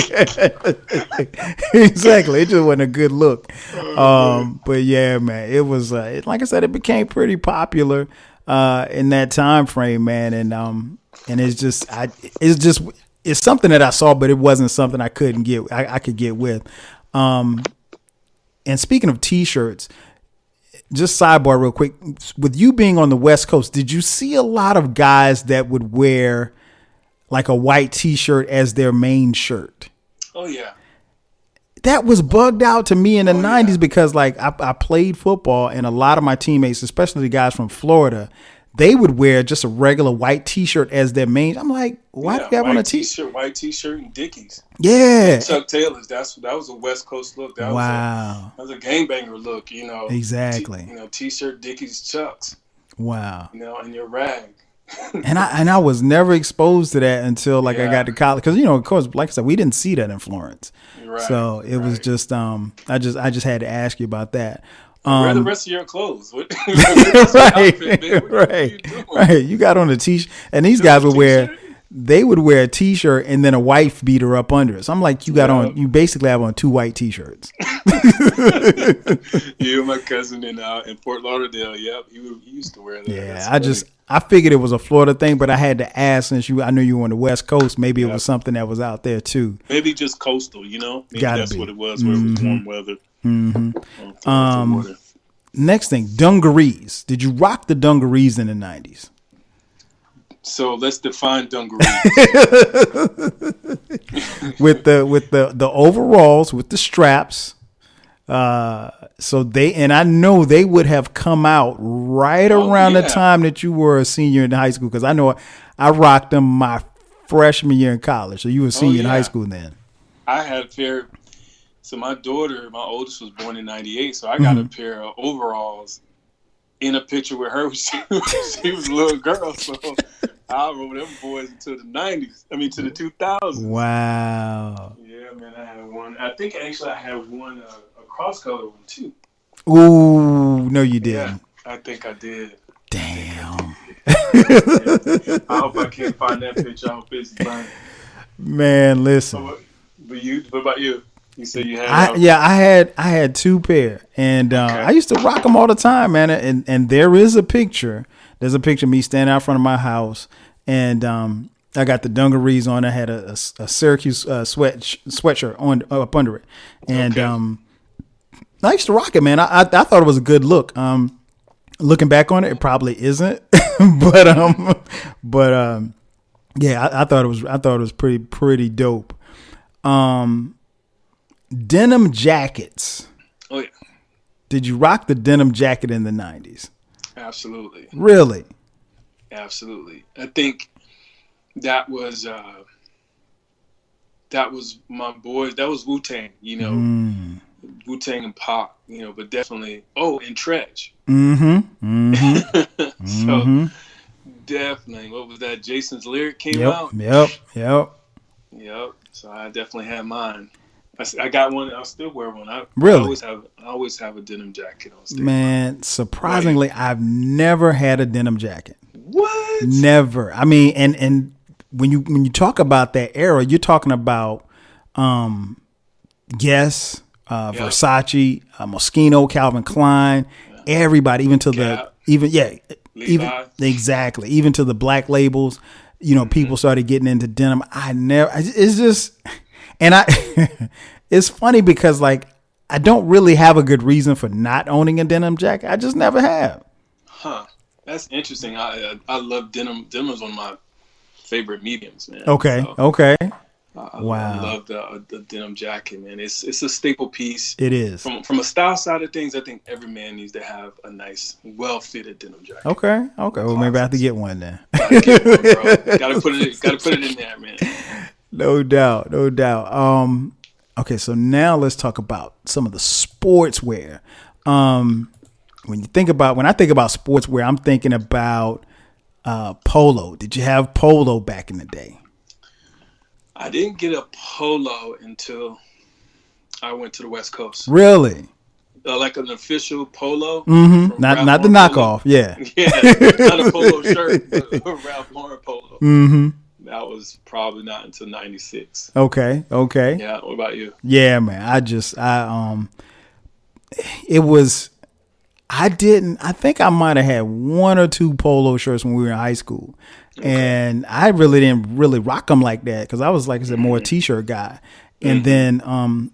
Exactly. It just wasn't a good look. But yeah, man, it was, like I said, it became pretty popular in that time frame, man. And it's something that I saw, but it wasn't something I could get with. And speaking of T-shirts, just sidebar real quick, with you being on the West Coast, did you see a lot of guys that would wear like a white T-shirt as their main shirt? Oh, yeah. That was bugged out to me in the 90s because like I played football, and a lot of my teammates, especially the guys from Florida, they would wear just a regular white T-shirt as their main. I'm like, why do you have on a T-shirt? White T-shirt and Dickies. Yeah. Chuck Taylor's. That was a West Coast look. That was a gangbanger look, Exactly. T-shirt, Dickies, Chucks. Wow. And your rag. and I was never exposed to that until I got to college, because of course, like I said, we didn't see that in Florence. Right, so it was just I just had to ask you about that. Wear the rest of your clothes. Right. You got on a T-shirt, and these guys would wear a T-shirt and then a wife beater up under it. So I'm like, you basically have on two white T-shirts. You and my cousin in Fort Lauderdale. Yep, he used to wear that. Yeah, I figured it was a Florida thing, but I had to ask, since I knew you were on the West Coast. Maybe it was something that was out there too. Maybe just coastal, Maybe that's what it was, where it was warm weather. Next thing, dungarees. Did you rock the dungarees in the 90s? So let's define dungarees. with the overalls with the straps. I know they would have come out right around the time that you were a senior in high school, because I know I rocked them my freshman year in college. So you were a senior in high school then. I had a pair. So my oldest, was born in 98. So I got a pair of overalls in a picture with her. She was a little girl. So I remember them boys until the 90s. I mean, to the 2000s. Wow. Yeah, man, I had one. I think actually I had one, a cross-color one too. Ooh, no, you didn't. Yeah, I think I did. Damn. I hope I can't find that picture. I hope it's fine. Man, listen. What about you? You said you had. I had two pair, and I used to rock them all the time, man. And there is a picture. There's a picture of me standing out front of my house, and I got the dungarees on. I had a Syracuse sweatshirt on up under it, and I used to rock it, man. I thought it was a good look. Looking back on it, it probably isn't, but yeah, I thought it was pretty dope. Denim jackets. Oh yeah. Did you rock the denim jacket in the 90s? Absolutely. Really? Absolutely. I think that was my boys. That was Wu-Tang, Wu-Tang and Pac, but definitely. Oh, and Tretch. So definitely, what was that? Jason's Lyric came out. Yep. So I definitely had mine. I got one. I'll still wear one. Really? I always have a denim jacket on stage. Man, surprisingly, I've never had a denim jacket. What? Never. I mean, and when you talk about that era, you're talking about Guess, Versace, Moschino, Calvin Klein, everybody, even to even to the black labels. People started getting into denim. It's just, and it's funny because like I don't really have a good reason for not owning a denim jacket. I just never have. Huh. That's interesting. I love denim. Denim is one of my favorite mediums, man. Okay. So, okay. I Wow. love the denim jacket, man. It's a staple piece. It is. From a style side of things, I think every man needs to have a nice, well-fitted denim jacket. Okay. Well, maybe I have to get one then. Gotta get one, bro. Gotta put it in there, man. No doubt. Okay, so now let's talk about some of the sportswear. When I think about sportswear, I'm thinking about polo. Did you have polo back in the day? I didn't get a polo until I went to the West Coast. Really? Like an official polo. Mm-hmm. Not the knockoff. Polo. Yeah. Yeah. Not a polo shirt, but a Ralph Lauren polo. Mm-hmm. That was probably not until '96. Okay. Yeah. What about you? Yeah, man. I think I might have had one or two polo shirts when we were in high school. Okay. And I really didn't rock them like that because I was, like I said, more a t-shirt guy. And then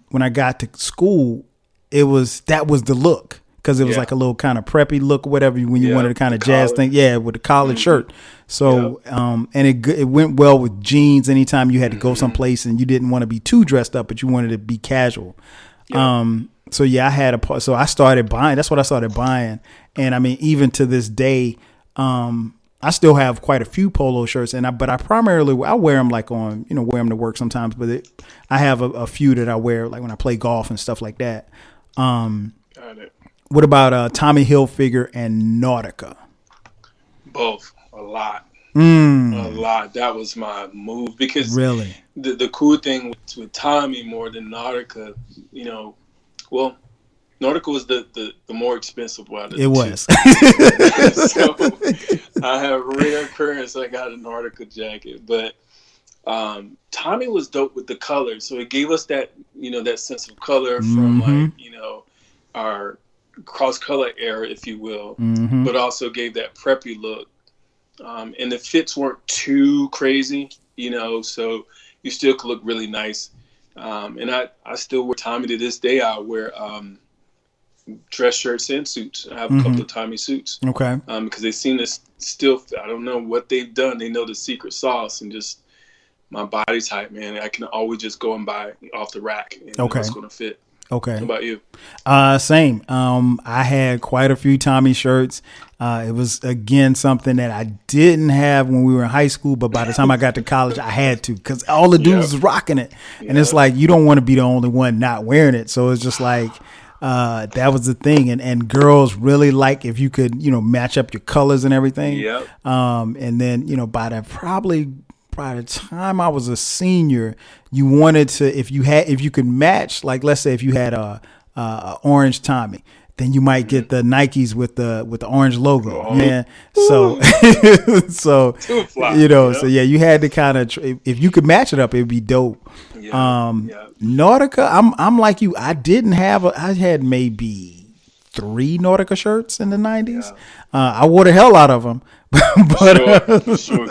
when I got to school, that was the look because it was like a little kind of preppy look or whatever when you wanted to kind of jazz thing. Yeah, with a collared shirt. So and it went well with jeans anytime you had to go someplace and you didn't want to be too dressed up, but you wanted to be casual. Yeah. So yeah, I started buying. That's what I started buying. And I mean, even to this day, I still have quite a few polo shirts, but I primarily wear them like wear them to work sometimes. But I have a few that I wear like when I play golf and stuff like that. Got it. What about Tommy Hilfiger and Nautica? Both. A lot. A lot. That was my move because really the cool thing with Tommy more than Nautica, well, Nautica was the more expensive one. It was. So I have rare occurrence. I got a Nautica jacket, but Tommy was dope with the color. So it gave us that that sense of color from our cross color era, if you will, but also gave that preppy look. And the fits weren't too crazy, so you still could look really nice. And I still wear Tommy to this day. I wear dress shirts and suits. I have a couple of Tommy suits. Okay. Because they seem to still, I don't know what they've done. They know the secret sauce and just my body type, man. I can always just go and buy off the rack and know what's going to fit. Okay. How about you? Same. I had quite a few Tommy shirts. It was, again, something that I didn't have when we were in high school, but by the time I got to college, I had to because all the dudes was rocking it. And it's like, you don't want to be the only one not wearing it. So it's just like, that was the thing. And girls really like if you could, match up your colors and everything. Yep. And then, by the time I was a senior, you wanted to, if you could match, like, let's say if you had a orange Tommy, then you might get the Nikes with the orange logo. Oh. Yeah. So, so you had to kind of, if you could match it up, it'd be dope. Nautica, I'm like you. I had maybe 3 Nautica shirts in the 90s. I wore the hell out of them. But sure.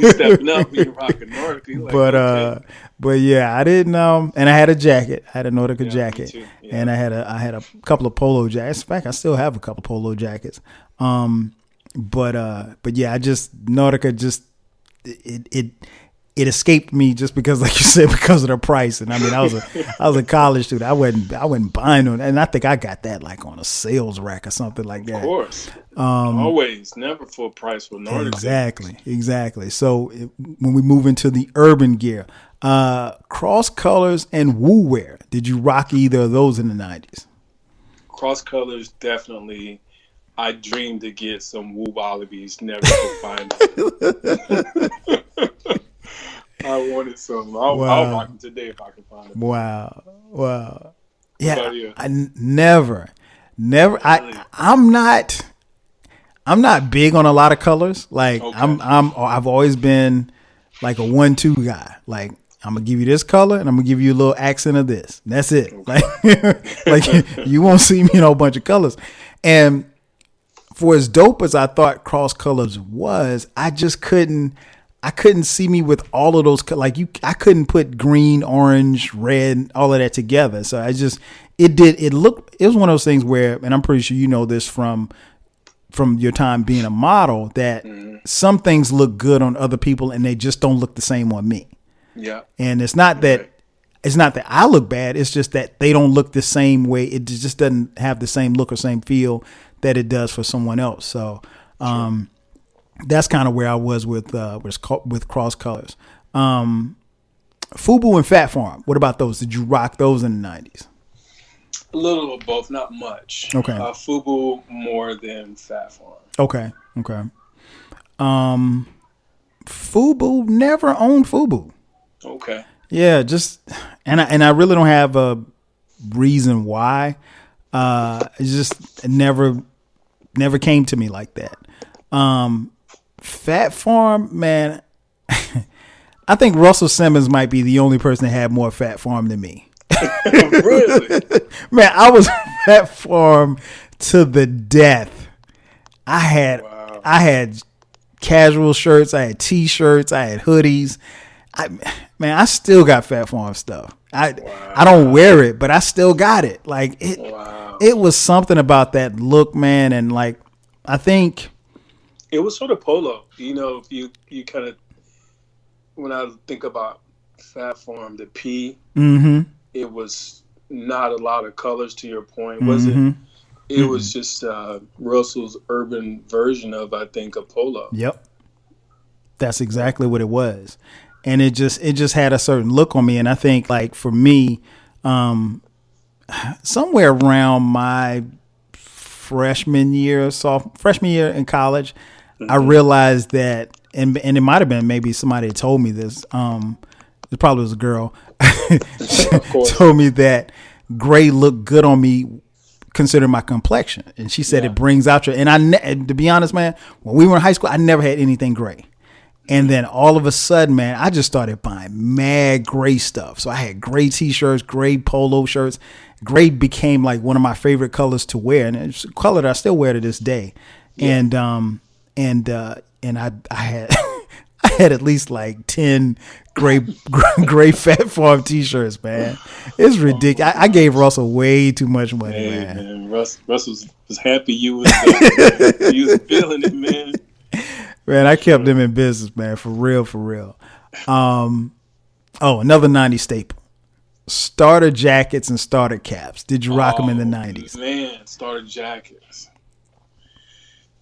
You stepping up, you rocking Nautica. But yeah, I didn't. And I had a jacket. I had a Nautica jacket, and I had a couple of polo jackets. In fact, I still have a couple of polo jackets. But yeah, Nautica it escaped me just because, like you said, because of the price. And I mean, I was a college student. I wasn't buying them, and I think I got that like on a sales rack or something like that. Of course, always, never full price with Nautica. Exactly. So when we move into the urban gear, cross colors and woo wear, did you rock either of those in the 90s? Cross colors, definitely. I dreamed to get some woo wallabies, never could find them. I wanted some. I'll rock them today if I can find them. Wow. Yeah, I never. Really? I'm not big on a lot of colors. Like I've always been like a 1-2 guy. Like, I'm gonna give you this color and I'm gonna give you a little accent of this. And that's it. Like, like you won't see me in a whole bunch of colors. And for as dope as I thought cross colors was, I couldn't see me with all of those. Like I couldn't put green, orange, red, all of that together. So it was one of those things where, and I'm pretty sure you know this from your time being a model, that some things look good on other people and they just don't look the same on me. Yeah. And it's not that I look bad. It's just that they don't look the same way. It just doesn't have the same look or same feel that it does for someone else. So, that's kind of where I was with cross colors. FUBU and Fat Farm. What about those? Did you rock those in the 90s? A little of both, not much. Okay. FUBU more than Fat Farm. Okay. FUBU, never owned FUBU. Okay. Yeah, and I really don't have a reason why. It never came to me like that. Fat Farm, man. I think Russell Simmons might be the only person that had more Fat Farm than me. Really? Man, I was Fat Farm to the death. I had casual shirts, I had t-shirts, I had hoodies. I still got Fat Farm stuff. I don't wear it, but I still got it. Like it was something about that look, man, and like I think it was sort of polo. You know, you kind of, when I think about Fat Farm, the P, it was not a lot of colors, to your point, was it? It was just Russell's urban version of, I think, a polo. Yep. That's exactly what it was. And it just had a certain look on me. And I think, like, for me, somewhere around my freshman year in college, I realized that, and it might have been maybe somebody told me this. It probably was a girl. Told me that gray looked good on me, considering my complexion, and she said it brings out your. And to be honest, man, when we were in high school, I never had anything gray. And then all of a sudden, man, I just started buying mad gray stuff. So I had gray t-shirts, gray polo shirts. Gray became like one of my favorite colors to wear, and it's a color that I still wear to this day. Yeah. And I had I had at least like 10 gray Fat Farm t-shirts, man. It's ridiculous. I gave Russell way too much money, man. Russ was happy you was feeling it, man. Man, I kept them in business, man, for real. Another 90s staple. Starter jackets and starter caps. Did you rock them in the 90s? Man, starter jackets.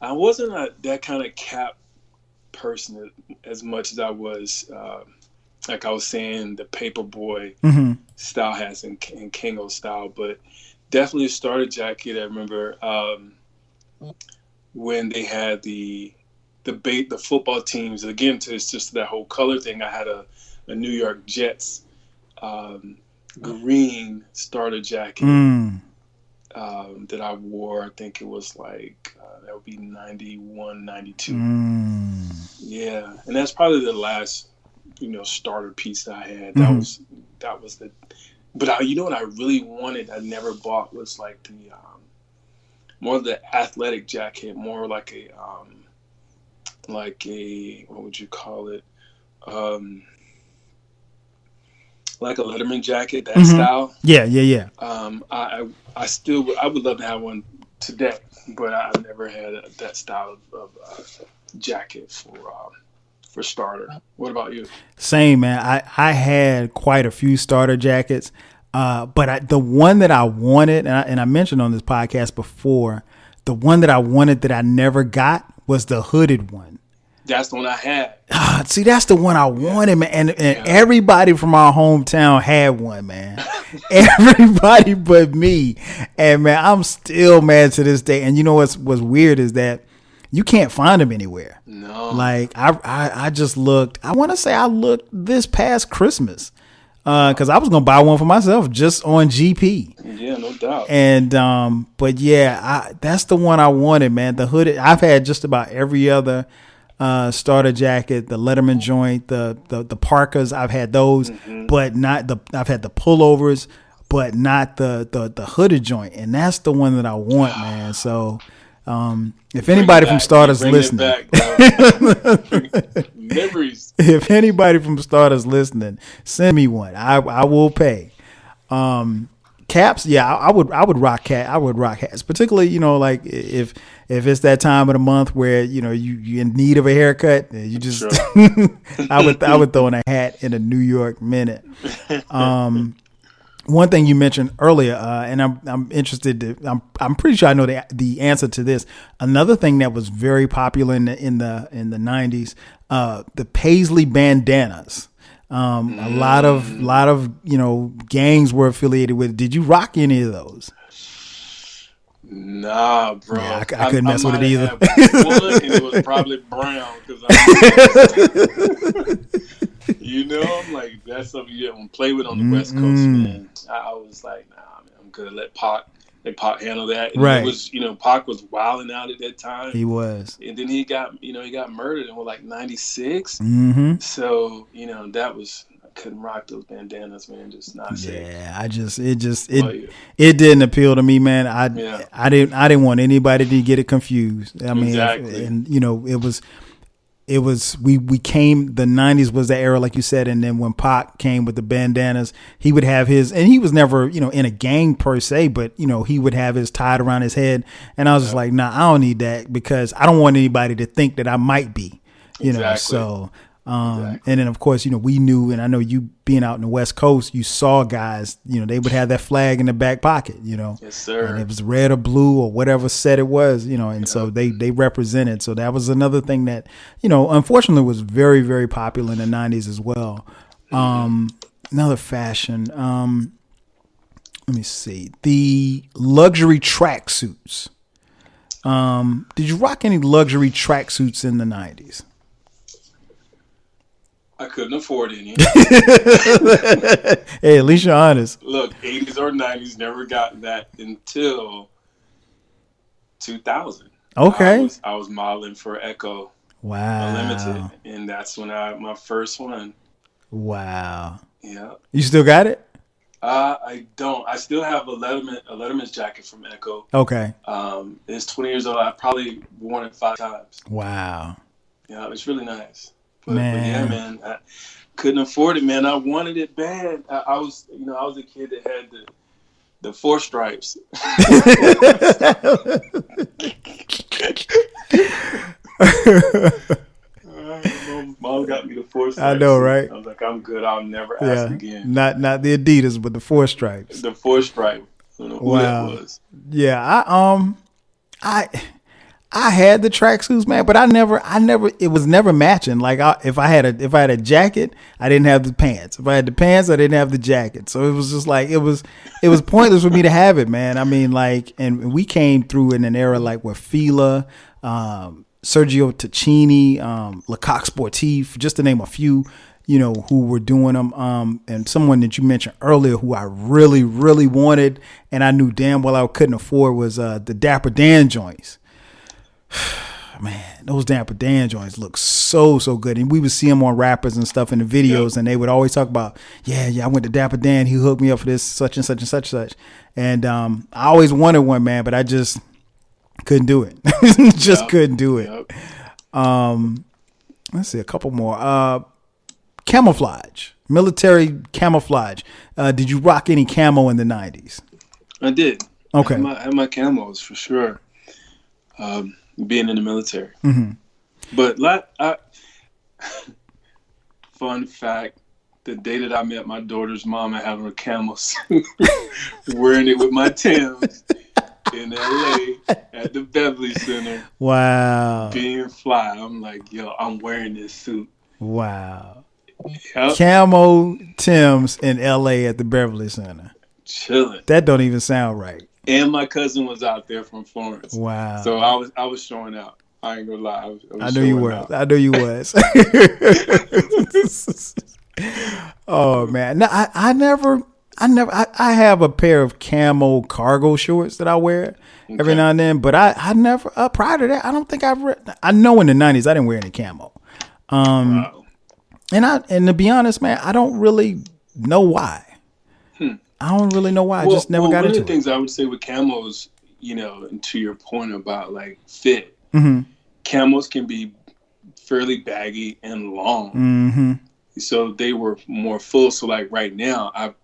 I wasn't that kind of cap person as much as I was, like I was saying, the Paperboy style hats and Kango style, but definitely a starter jacket. I remember when they had the football teams, again, it's just that whole color thing. I had a New York Jets green starter jacket that I wore. I think it was like that would be 91, 92. Yeah, and that's probably the last starter piece that I had. That was the. But you know what I really wanted, I never bought, was like the more of the athletic jacket, more like a what would you call it? Like a Letterman jacket, that style. Yeah. I would love to have one today, but I've never had that style of jacket for starter. What about you? Same, man. I had quite a few starter jackets, but the one that I wanted, and I mentioned on this podcast before, the one that I wanted that I never got was the hooded one. That's the one I had. See, that's the one I wanted, man. And everybody from our hometown had one, man. Everybody but me. And, man, I'm still mad to this day. And you know what's weird is that you can't find them anywhere. No. Like, I just looked. I want to say I looked this past Christmas because I was going to buy one for myself just on GP. Yeah, no doubt. And, but, yeah, that's the one I wanted, man. The hooded. I've had just about every other starter jacket, the Letterman joint, the Parkers. I've had those, but not the. I've had the pullovers, but not the hooded joint, and that's the one that I want, man. So. If anybody from Starters listening, memories. If anybody from Starters listening, send me one. I will pay. Caps, yeah, I would rock cat. I would rock hats, particularly like if it's that time of the month where you're in need of a haircut, you just I would throw in a hat in a New York minute. One thing you mentioned earlier, and I'm interested. I'm pretty sure I know the answer to this. Another thing that was very popular in the 90s, the Paisley bandanas. A lot of gangs were affiliated with. Did you rock any of those? Nah, bro. Yeah, I couldn't mess with it either. One, and it was probably brown because I'm like, that's something you don't play with on the West Coast, man. I was like, nah, man, I'm good. Let Pac handle that. And right. It was, Pac was wilding out at that time. He was. And then he got murdered in like 96. Mm-hmm. So, that was. Couldn't rock those bandanas, man. Just not safe. Yeah, it didn't appeal to me, man. I didn't want anybody to get it confused. I mean, exactly. it was we came. The 90s was the era, like you said, and then when Pac came with the bandanas, he would have his, and he was never in a gang per se, but he would have his tied around his head, and I was just like, nah, I don't need that because I don't want anybody to think that I might be, so. And then of course, we knew, and I know you being out in the West Coast, you saw guys, they would have that flag in the back pocket, Yes, sir. And it was red or blue or whatever set it was, and so they represented. So that was another thing that, unfortunately was very, very popular in the 90s as well. Another fashion, let me see, the luxury tracksuits. Did you rock any luxury tracksuits in the 90s? I couldn't afford any. Hey, at least you're honest. Look, 80s or 90s, never got that until 2000. Okay. I was modeling for Echo. Wow. Unlimited, and that's when my first one. Wow. Yeah. You still got it? I don't. I still have a Letterman's jacket from Echo. Okay. It's 20 years old. I probably worn it 5 times. Wow. Yeah, it's really nice. But yeah, man, I couldn't afford it, man. I wanted it bad. I was a kid that had the 4 stripes. Mom got me the 4 stripes. I know, right? I was like, I'm good. I'll never ask again. Not the Adidas, but the 4 stripes. The 4 stripe. I don't know who that was. Yeah, I had the tracksuits, man, but I never. It was never matching. Like if I had a jacket, I didn't have the pants. If I had the pants, I didn't have the jacket. So it was just like it was pointless for me to have it, man. I mean, like, and we came through in an era like with Fila, Sergio Tacchini, Lecoq Sportif, just to name a few, who were doing them. And someone that you mentioned earlier who I really, really wanted, and I knew damn well I couldn't afford was the Dapper Dan joints. Man, those Dapper Dan joints look so good, and we would see them on rappers and stuff in the videos, and they would always talk about, yeah, I went to Dapper Dan, he hooked me up for this such and such and such, and I always wanted one, man, but I just couldn't do it. Couldn't do it. Let's see, a couple more. Camouflage, military camouflage. Did you rock any camo in the 90s? I did. Okay, I had my camos for sure. Being in the military. Mm-hmm. But fun fact, the day that I met my daughter's mom, I had on a camo suit, wearing it with my Timbs in LA at the Beverly Center. Wow. Being fly. I'm like, yo, I'm wearing this suit. Wow. Yep. Camo Timbs in LA at the Beverly Center. Chilling. That don't even sound right. And my cousin was out there from Florence. Wow. So I was showing out. I ain't gonna lie. I know you were. I know you was. Oh man. No, I never I have a pair of camo cargo shorts that I wear every now and then, but I never, prior to that, I don't think I know in the 90s I didn't wear any camo. Wow. And to be honest, man, I don't really know why. I don't really know why. I just never got into it. One of the things I would say with camos, and to your point about like fit, camos can be fairly baggy and long. So they were more full. So like right now, I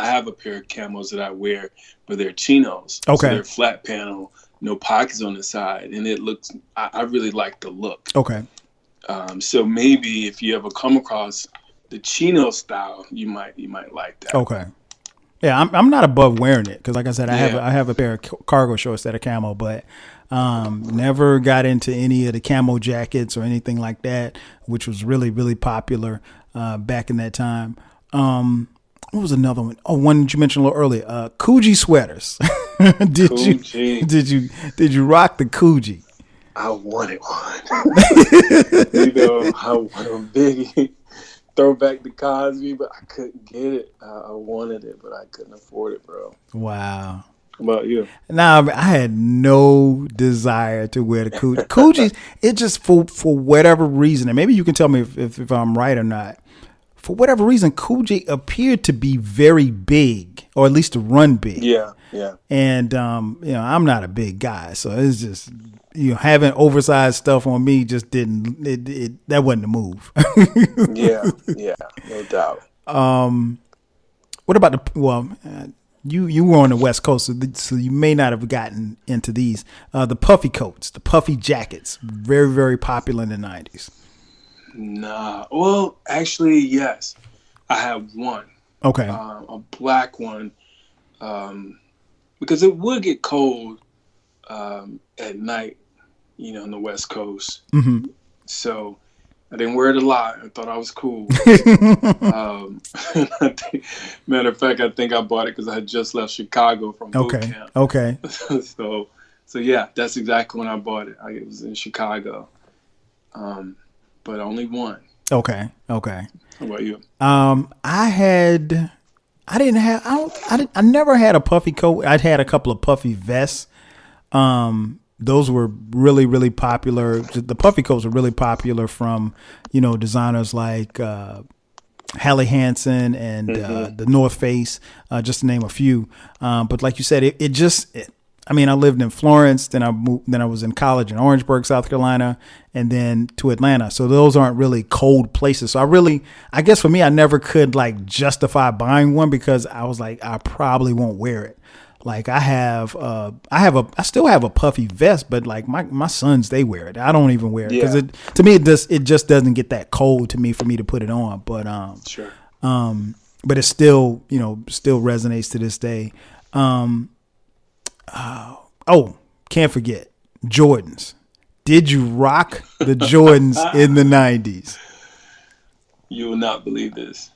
have a pair of camos that I wear, but they're chinos. Okay. So they're flat panel, no pockets on the side, and it looks. I really like the look. Okay. So maybe if you ever come across the chino style, you might like that. Okay. Yeah, I'm not above wearing it because, like I said, I have a pair of cargo shorts that are camo, but never got into any of the camo jackets or anything like that, which was really, really popular back in that time. What was another one? Oh, one that you mentioned a little earlier. Coogee sweaters. Did you rock the Coogee? I wanted one. I want a big throwback to Cosby, but I couldn't get it. I wanted it, but I couldn't afford it, bro. Wow. How about you? Nah, I had no desire to wear the Coogee. Coogees, it just for whatever reason, and maybe you can tell me if I'm right or not. For whatever reason, Coogee appeared to be very big, or at least to run big. Yeah. And I'm not a big guy, so it's just having oversized stuff on me just didn't. That wasn't the move. yeah, no doubt. What about you were on the West Coast, so you may not have gotten into these. The puffy coats, the puffy jackets, very, very popular in the 90s. Nah. Well, actually, yes. I have one. Okay. A black one. Because it would get cold at night, on the West Coast. Mm-hmm. So I didn't wear it a lot. I thought I was cool. Matter of fact, I think I bought it because I had just left Chicago from boot camp. Okay. So yeah, that's exactly when I bought it. It was in Chicago. But only one. Okay. How about you? I never had a puffy coat. I'd had a couple of puffy vests. Those were really, really popular. The puffy coats were really popular from, designers like Halle Hansen and the North Face, just to name a few. But like you said, I lived in Florence, then I was in college in Orangeburg, South Carolina, and then to Atlanta. So those aren't really cold places. So I guess for me, I never could justify buying one because I was like, I probably won't wear it. Like I still have a puffy vest, but like my sons, they wear it. I don't even wear it because to me, it just doesn't get that cold to me for me to put it on. But sure. But it still resonates to this day. Can't forget Jordans. Did you rock the Jordans in the 90s? You will not believe this.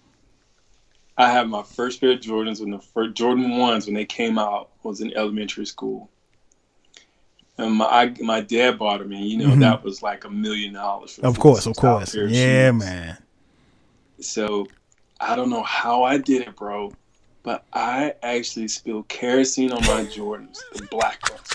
I had my first pair of Jordans when the first Jordan 1s when they came out was in elementary school. And my dad bought them, and that was like $1 million. Of course. Yeah, shoes. Man. So I don't know how I did it, bro. But I actually spilled kerosene on my Jordans, the black ones.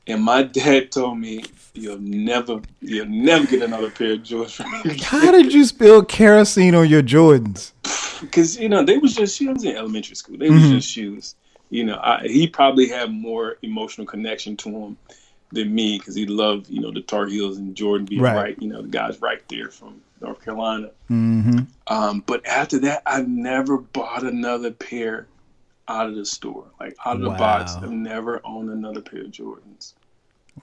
And my dad told me, you'll never get another pair of Jordans from me. How did you spill kerosene on your Jordans? Because, they was just shoes. I was in elementary school. They was just shoes. He probably had more emotional connection to them than me because he loved, the Tar Heels and Jordan being right. The guys right there from North Carolina. Mm-hmm. But after that, I never bought another pair out of the store, like out of the box. I've never owned another pair of Jordans.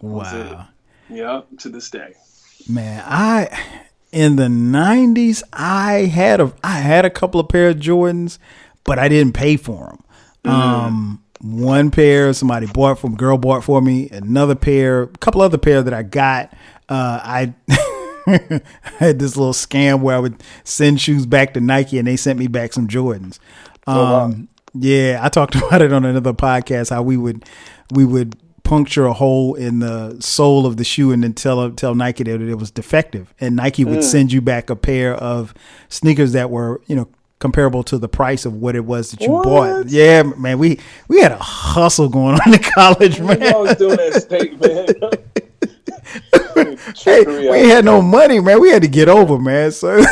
Wow. Yeah, to this day. Man, in the 90s, I had a couple of pair of Jordans, but I didn't pay for them. One pair girl bought for me. Another pair, a couple other pair that I got. I had this little scam where I would send shoes back to Nike and they sent me back some Jordans. Yeah, I talked about it on another podcast, how we would puncture a hole in the sole of the shoe and then tell Nike that it was defective. And Nike would send you back a pair of sneakers that were, comparable to the price of what it was that you What? bought. Yeah, man, we had a hustle going on in college, man. I was doing that steak, man. Hey, we had no money, man. We had to get over, man. So,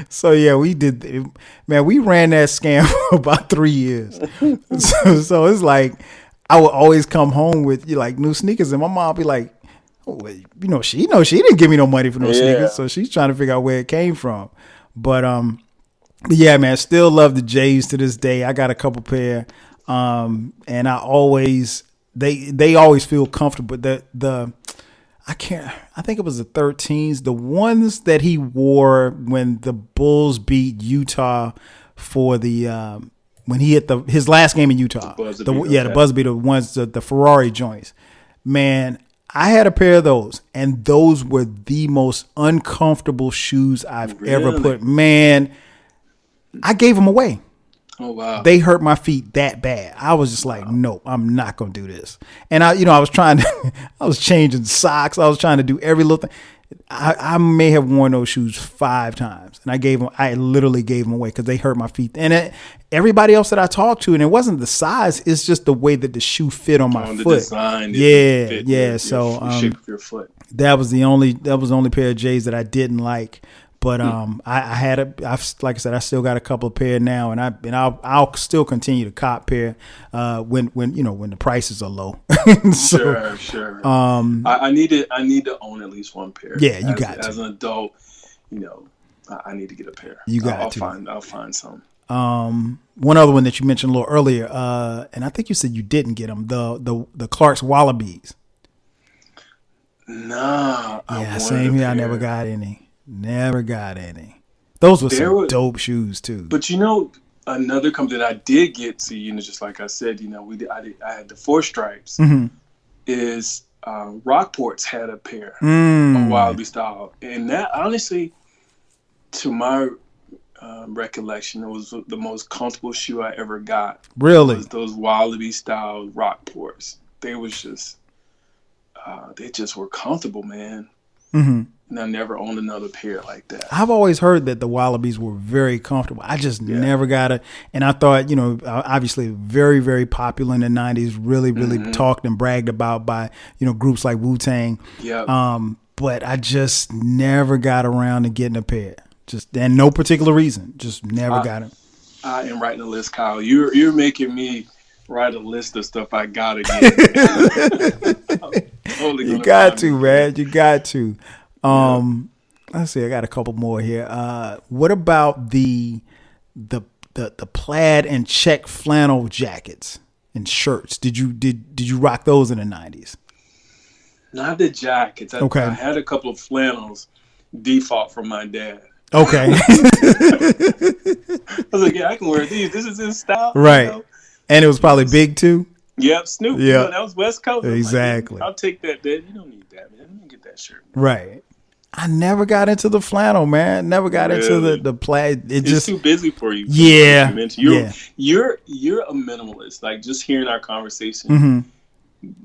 so yeah, we did, man. We ran that scam for about 3 years. So it's like I would always come home with like new sneakers, and my mom would be like, oh, she didn't give me no money for no sneakers, so she's trying to figure out where it came from. But yeah, man, still love the J's to this day. I got a couple pair, and I always they always feel comfortable. I think it was the 13s, the ones that he wore when the Bulls beat Utah for the when he hit his last game in Utah. The buzzer beater ones, the Ferrari joints. Man, I had a pair of those, and those were the most uncomfortable shoes I've ever put. Man, I gave them away. Oh wow! They hurt my feet that bad. I was just like, no, I'm not gonna do this. And I was trying to, I was changing socks. I was trying to do every little thing. I may have worn those shoes 5 times, and I literally gave them away because they hurt my feet. And everybody else that I talked to, and it wasn't the size, it's just the way that the shoe fit on my foot. The design, yeah. So shape of your foot. That was the only pair of J's that I didn't like. But like I said, I still got a couple of pair now, and I'll still continue to cop pair when the prices are low. So, sure. I need to own at least one pair. Yeah, you got to. As an adult, I need to get a pair. I'll find some. One other one that you mentioned a little earlier, and I think you said you didn't get them, the Clark's Wallabies. Nah. Yeah, same here. I never got any. Never got any. Those were some dope shoes too. But another company that I did get to, just like I said, I had the 4 stripes. Mm-hmm. Is Rockport's had a pair of Wallaby style, and that honestly, to my recollection, it was the most comfortable shoe I ever got. Really, was those Wallaby style Rockports. They was just, they just were comfortable, man. Mm-hmm. And I never owned another pair like that. I've always heard that the Wallabies were very comfortable. I just never got it. And I thought, obviously very, very popular in the 90s, really, really talked and bragged about by, groups like Wu-Tang. Yeah. But I just never got around to getting a pair. And no particular reason. Just never got it. I am writing a list, Kyle. You're making me write a list of stuff I gotta get. You got to, man. You got to. Let's see. I got a couple more here. What about the plaid and check flannel jackets and shirts? Did you rock those in the 90s? Not the jackets. Okay. I had a couple of flannels default from my dad. Okay. I was like, yeah, I can wear these. This is in style. Right. And it was probably big too. Yep, Snoop. Yeah, that was West Coast. Exactly. I'll take that, Dad. You don't need that, man. Let me get that shirt. Right. I never got into the flannel, man. Never got into the plaid. It's just too busy for you. Yeah. You're a minimalist. Like just hearing our conversation,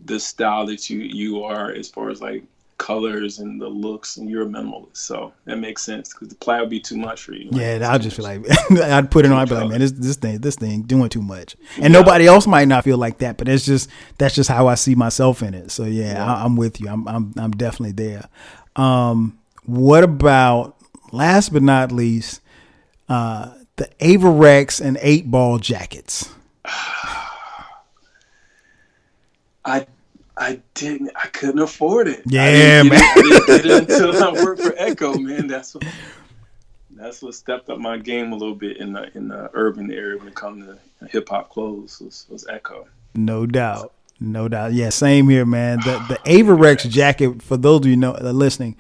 the style that you are as far as like colors and the looks, and you're a minimalist, so that makes sense because the plaid would be too much for you. Yeah, I'll just feel like I'd put it on. I'd be like, man, this thing doing too much, and nobody else might not feel like that, but that's just how I see myself in it. So I'm with you. I'm definitely there. What about last but not least, the Averex and 8-ball jackets? I couldn't afford it. Yeah, man. I didn't get it until I worked for Echo, man. That's what stepped up my game a little bit in the urban area when it comes to hip hop clothes was Echo. No doubt. Yeah, same here, man. The Averex jacket, for those of you listening,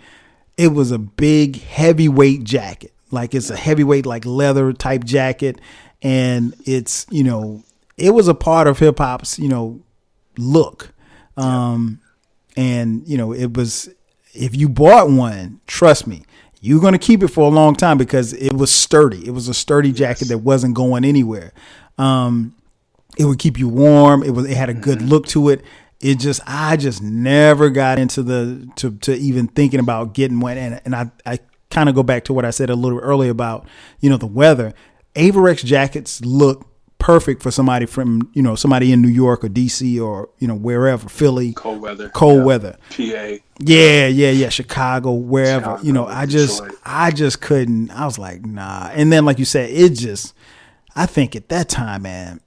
it was a big heavyweight jacket. Like it's a heavyweight like leather type jacket, and it's it was a part of hip hop's look. And it was, if you bought one, trust me, you're going to keep it for a long time because it was sturdy. It was a sturdy jacket that wasn't going anywhere. It would keep you warm. It had a good look to it. I just never got into to even thinking about getting one. And I kind of go back to what I said a little earlier about, the weather. Averex jackets look perfect for somebody from, somebody in New York or DC or, wherever, Philly. Cold weather. PA. Yeah. Chicago, wherever. Detroit. I just couldn't. I was like, nah. And then, like you said, I think at that time, man,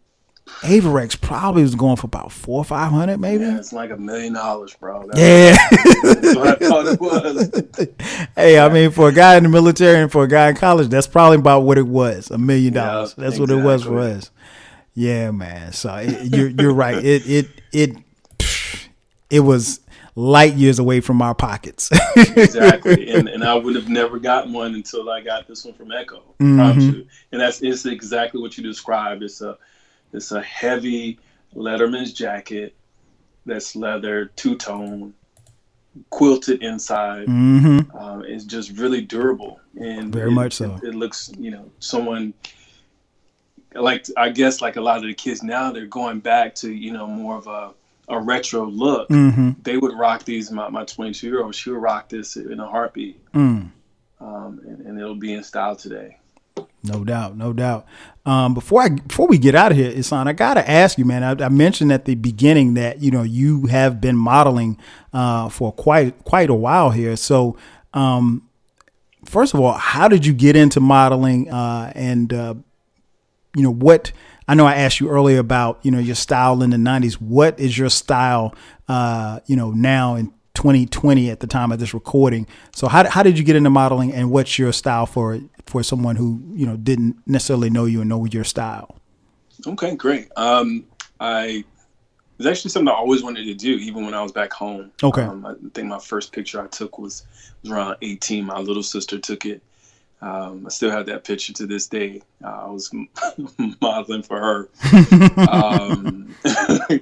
Averex probably was going for about $400 or $500, maybe. Yeah, it's like $1 million, bro. That's what I thought it was. Hey, I mean, for a guy in the military and for a guy in college, that's probably about what it was, $1 million. That's exactly what it was for us. Yeah, man. So you're right. It was light years away from our pockets. Exactly. And I would have never gotten one until I got this one from Echo. Mm-hmm. Promise you. And it's exactly what you described. It's a heavy Letterman's jacket that's leather, two-tone, quilted inside. Mm-hmm. It's just really durable. And very much so. It looks, someone I guess like a lot of the kids now, they're going back to, more of a retro look. Mm-hmm. They would rock these. My 22-year-old, she would rock this in a heartbeat. And it'll be in style today. No doubt. Before we get out of here, Ihsaan, I gotta ask you, man. I mentioned at the beginning that you have been modeling for quite a while here. So, first of all, how did you get into modeling? And what? I know I asked you earlier about your style in the '90s. What is your style? Now in 2020 at the time of this recording. So how did you get into modeling, and what's your style for someone who didn't necessarily know you and know your style? Okay, great. It's actually something I always wanted to do, even when I was back home. Okay. I think my first picture I took was around 18. My little sister took it. I still have that picture to this day. I was modeling for her.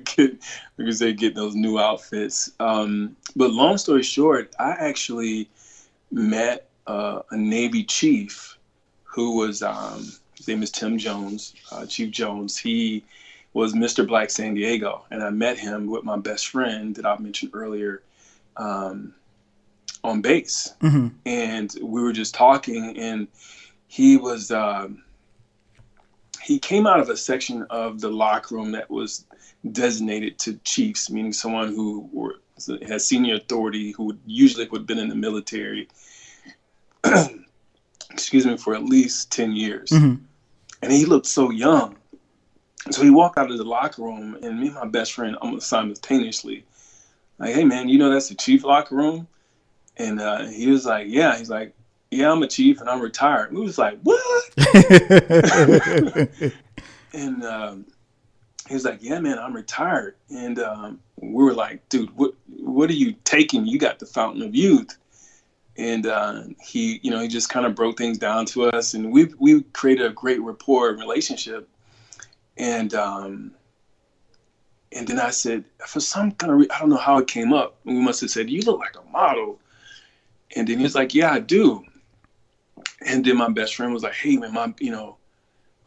Getting those new outfits. But long story short, I actually met a Navy chief who was, his name is Tim Jones, Chief Jones. He was Mr. Black San Diego. And I met him with my best friend that I mentioned earlier, on base. Mm-hmm. And we were just talking, and he was he came out of a section of the locker room that was designated to chiefs, meaning someone who has senior authority, who would have been in the military for at least 10 years. Mm-hmm. And he looked so young. So he walked out of the locker room, and me and my best friend almost simultaneously, like, hey man, that's the chief locker room? And he was like, yeah. He's like, yeah, I'm a chief and I'm retired. And we was like, what? And he was like, yeah, man, I'm retired. And we were like, dude, what are you taking? You got the fountain of youth. And he just kind of broke things down to us, and we created a great rapport and relationship. And then I said, for some kind of I don't know how it came up. We must have said, you look like a model. And then he was like, yeah, I do. And then my best friend was like, hey man, my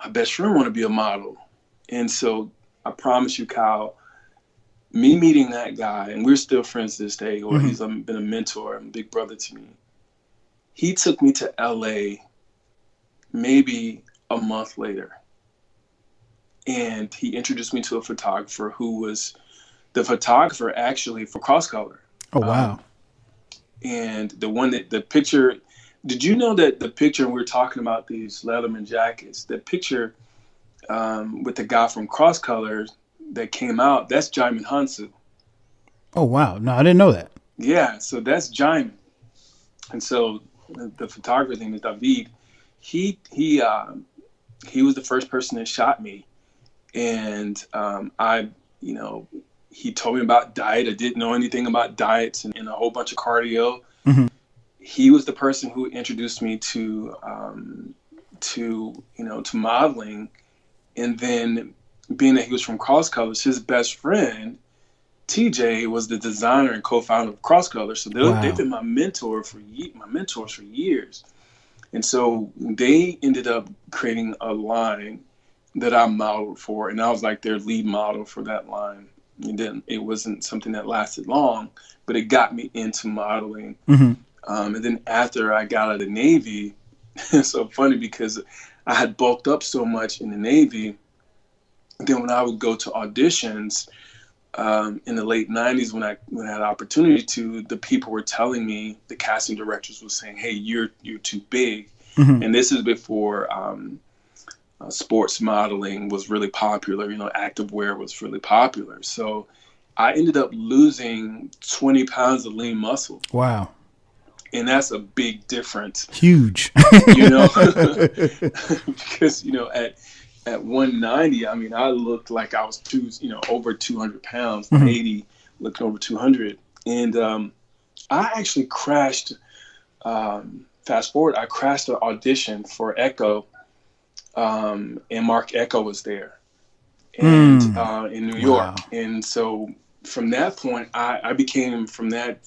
best friend want to be a model. And so I promise you, Kyle, me meeting that guy, and we're still friends to this day, or Mm-hmm. he's been a mentor and big brother to me. He took me to LA maybe a month later. And he introduced me to a photographer who was the photographer actually for Cross Color. Oh, wow. And the picture, did you know that the picture, we're talking about these Leatherman jackets, the picture with the guy from Cross Color that came out, that's Jaimin Hansu. Oh, wow. No, I didn't know that. Yeah, so that's Jaimin. And so the photographer's name is David. He was the first person that shot me. And he told me about diet. I didn't know anything about diets and a whole bunch of cardio. Mm-hmm. He was the person who introduced me to modeling. And then being that he was from Cross Colors, his best friend, TJ, was the designer and co-founder of Cross Colors. So they've been my mentors for years. And so they ended up creating a line that I modeled for, and I was like their lead model for that line. It wasn't something that lasted long, but it got me into modeling. Mm-hmm. And then after I got out of the Navy, it's so funny because I had bulked up so much in the Navy. Then when I would go to auditions in the late 90s, when I had opportunity to, the people were telling me, the casting directors were saying, "Hey, you're too big." Mm-hmm. And this is before sports modeling was really popular. Activewear was really popular. So I ended up losing 20 pounds of lean muscle. Wow. And that's a big difference. Huge. Because, at 190, I mean, I looked like I was over 200 pounds, mm-hmm. 80, looking over 200. And I actually crashed, fast forward, I crashed an audition for Echo, and Mark Echo was there, and in New York. Wow. And so from that point, I became, from that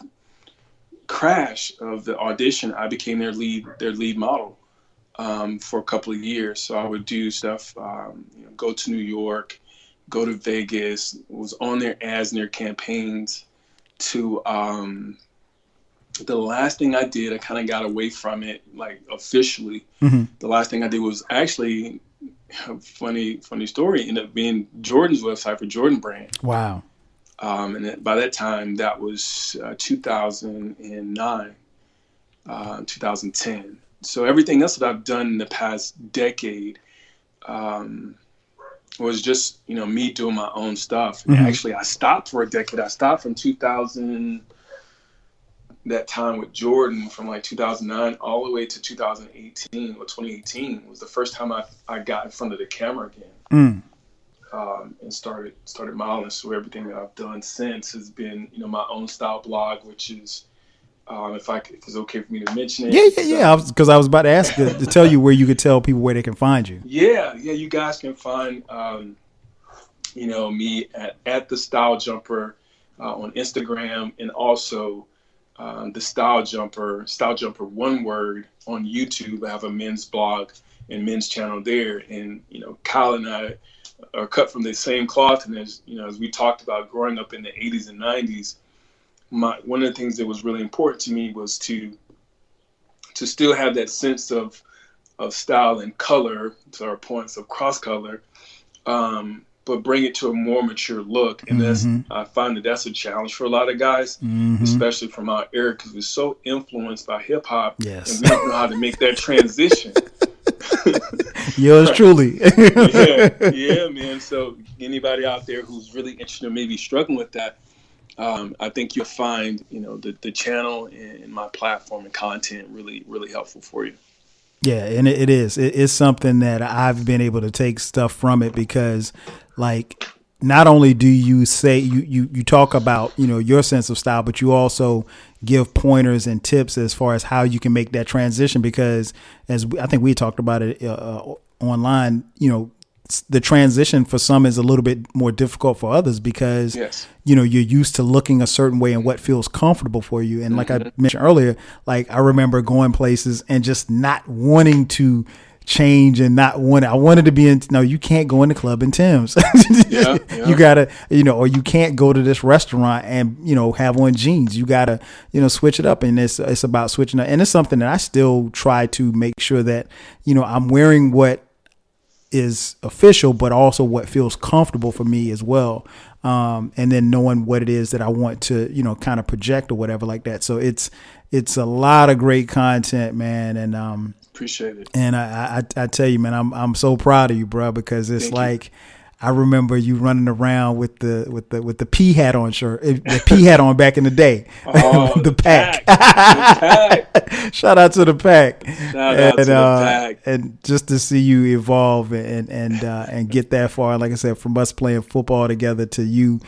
crash of the audition, I became their lead model for a couple of years. So I would do stuff, go to New York, go to Vegas, was on their ads and their campaigns. To the last thing I did, I kind of got away from it, like officially. Mm-hmm. The last thing I did was actually a funny story. Ended up being Jordan's website for Jordan Brand. Wow. And by that time, that was 2009, 2010. So everything else that I've done in the past decade was just, me doing my own stuff. Mm-hmm. And actually, I stopped for a decade. I stopped from 2000, that time with Jordan, from like 2009 all the way to 2018 or 2018 was the first time I got in front of the camera again. And started modeling. So everything that I've done since has been, my own style blog, which is, if it's okay for me to mention it. Yeah. Because I was about to ask to tell you where you could tell people where they can find you. Yeah. You guys can find, me at the Stylejumper on Instagram, and also the Stylejumper, one word, on YouTube. I have a men's blog and men's channel there. And, Kyle and I are cut from the same cloth. And as we talked about growing up in the 80s and 90s, one of the things that was really important to me was to still have that sense of style and color, to our points of cross color, but bring it to a more mature look. And mm-hmm. I find that's a challenge for a lot of guys, mm-hmm. especially from our era, because we're so influenced by hip hop. Yes. And we don't know how to make that transition. Yours truly. Yeah, man. So anybody out there who's really interested in maybe struggling with that, I think you'll find, the channel and my platform and content really, really helpful for you. Yeah, and it is. It's something that I've been able to take stuff from it, because, like, not only do you say you talk about, your sense of style, but you also give pointers and tips as far as how you can make that transition, because I think we talked about it online, the transition for some is a little bit more difficult for others, because, yes. You're used to looking a certain way and what feels comfortable for you. And like I mentioned earlier, like, I remember going places and just not wanting to change and I wanted to be no, you can't go in the club in Tim's. Yeah. You gotta, or you can't go to this restaurant and, have on jeans. You gotta, switch it up. And it's about switching up. And it's something that I still try to make sure that, I'm wearing what is official, but also what feels comfortable for me as well. And then knowing what it is that I want to, kind of project or whatever like that. So it's a lot of great content, man. And, appreciate it. And I tell you, man, I'm so proud of you, bro, because it's I remember you running around with the P hat on shirt, the P hat on back in the day. Oh, the pack. The pack. Shout out to the pack. Shout out to the pack. And just to see you evolve and get that far, like I said, from us playing football together to you,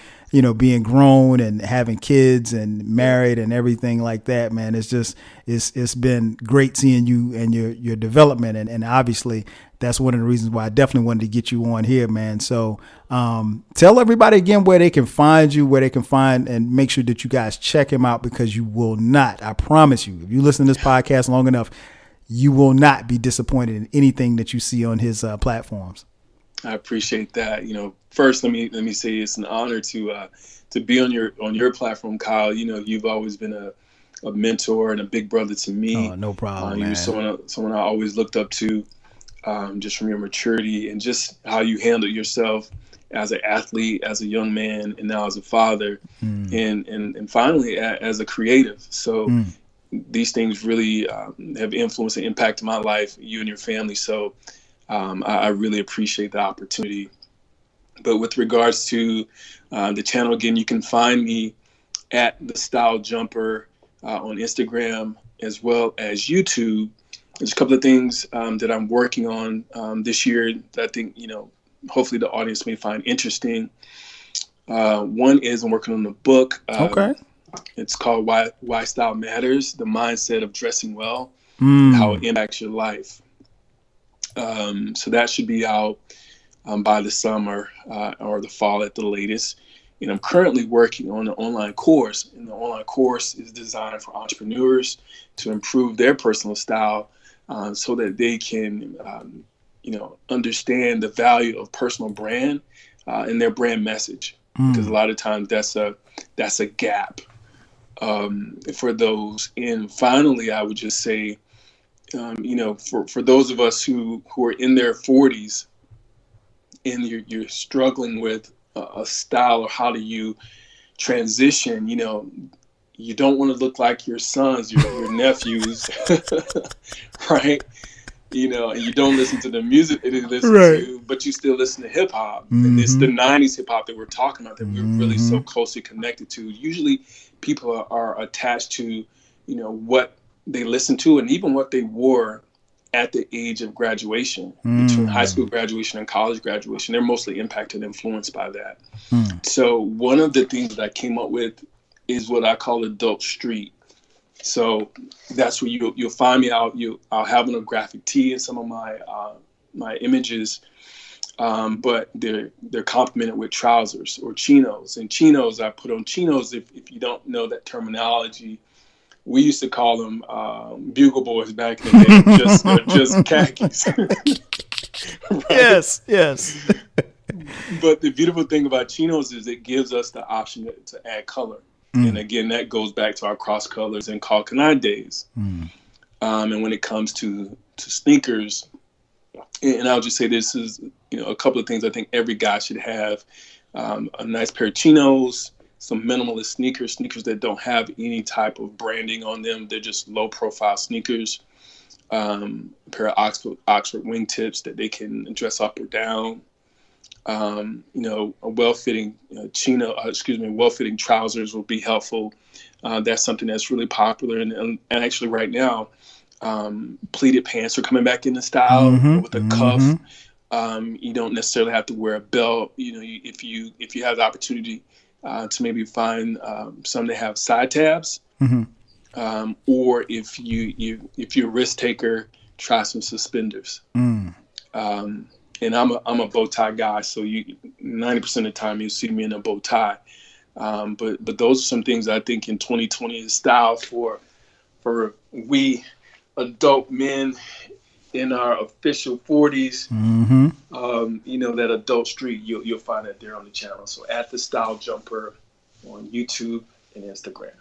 being grown and having kids and married and everything like that, man. It's been great seeing you and your development. And obviously that's one of the reasons why I definitely wanted to get you on here, man. So tell everybody again where they can find you, where they can find, and make sure that you guys check him out, because you will not, I promise you, if you listen to this podcast long enough, you will not be disappointed in anything that you see on his platforms. I appreciate that. First, let me say it's an honor to be on your platform, Kyle. You've always been a mentor and a big brother to me. Oh, no problem, You man. were someone I always looked up to, just from your maturity and just how you handle yourself as an athlete, as a young man, and now as a father, and finally as a creative. So these things really have influenced and impacted my life, you and your family. So I really appreciate the opportunity. But with regards to the channel, again, you can find me at the Stylejumper on Instagram as well as YouTube. There's a couple of things that I'm working on this year that I think, hopefully the audience may find interesting. One is I'm working on a book. Okay. It's called Why Style Matters, the mindset of dressing well, and how it impacts your life. So that should be out by the summer or the fall at the latest. And I'm currently working on an online course. And the online course is designed for entrepreneurs to improve their personal style so that they can, understand the value of personal brand and their brand message. Because a lot of times that's a gap for those. And finally, I would just say, for those of us who are in their 40s and you're struggling with a style, or how do you transition, you don't want to look like your sons, your nephews, right? And you don't listen to the music that they listen to, but you still listen to hip hop. And it's the 90s hip hop that we're talking about that we're really so closely connected to. Usually people are attached to, what they listen to and even what they wore at the age of graduation, between high school graduation and college graduation. They're mostly impacted and influenced by that. So one of the things that I came up with is what I call adult street. So that's where you'll find me out. I'll have a graphic tee in some of my images, but they're complemented with trousers or chinos. And chinos, I put on chinos. If you don't know that terminology, we used to call them bugle boys back in the day, just khakis. Yes. But the beautiful thing about chinos is it gives us the option to add color. And again, that goes back to our cross colors and Kalkanai days. And when it comes to sneakers, and I'll just say this is, a couple of things I think every guy should have. A nice pair of chinos, some minimalist sneakers that don't have any type of branding on them. They're just low profile sneakers. A pair of Oxford wingtips that they can dress up or down. A well-fitting well-fitting trousers will be helpful. That's something that's really popular. And actually right now, pleated pants are coming back into style with a cuff. You don't necessarily have to wear a belt. If you have the opportunity to maybe find some that have side tabs, or if you're a risk taker, try some suspenders. And I'm a bow tie guy, so 90% of the time you see me in a bow tie. But those are some things I think in 2020 is style for we adult men in our official 40s. That adult street, you'll find that there on the channel. So at the Stylejumper on YouTube and Instagram.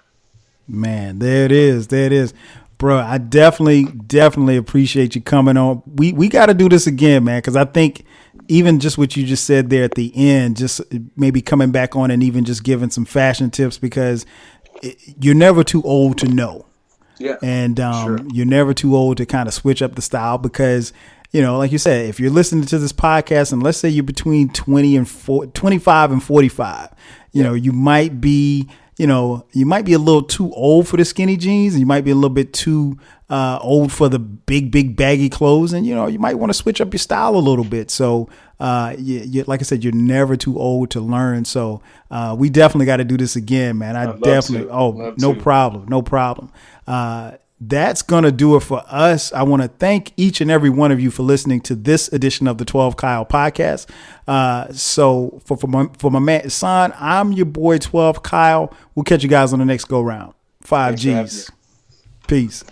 Man, there it is. Bro, I definitely appreciate you coming on. We got to do this again, man, because I think even just what you just said there at the end, just maybe coming back on and even just giving some fashion tips, because you're never too old to know. Yeah. And sure. You're never too old to kind of switch up the style, because, like you said, if you're listening to this podcast and let's say you're between 25 and 45, you might be you might be a little too old for the skinny jeans, and you might be a little bit too old for the big baggy clothes, and you might want to switch up your style a little bit. So you like I said, you're never too old to learn. So we definitely got to do this again, man. No problem. That's going to do it for us. I want to thank each and every one of you for listening to this edition of the 12 Kyle podcast. So for my man Ihsaan, I'm your boy 12 Kyle. We'll catch you guys on the next go round. 5 G's. Peace.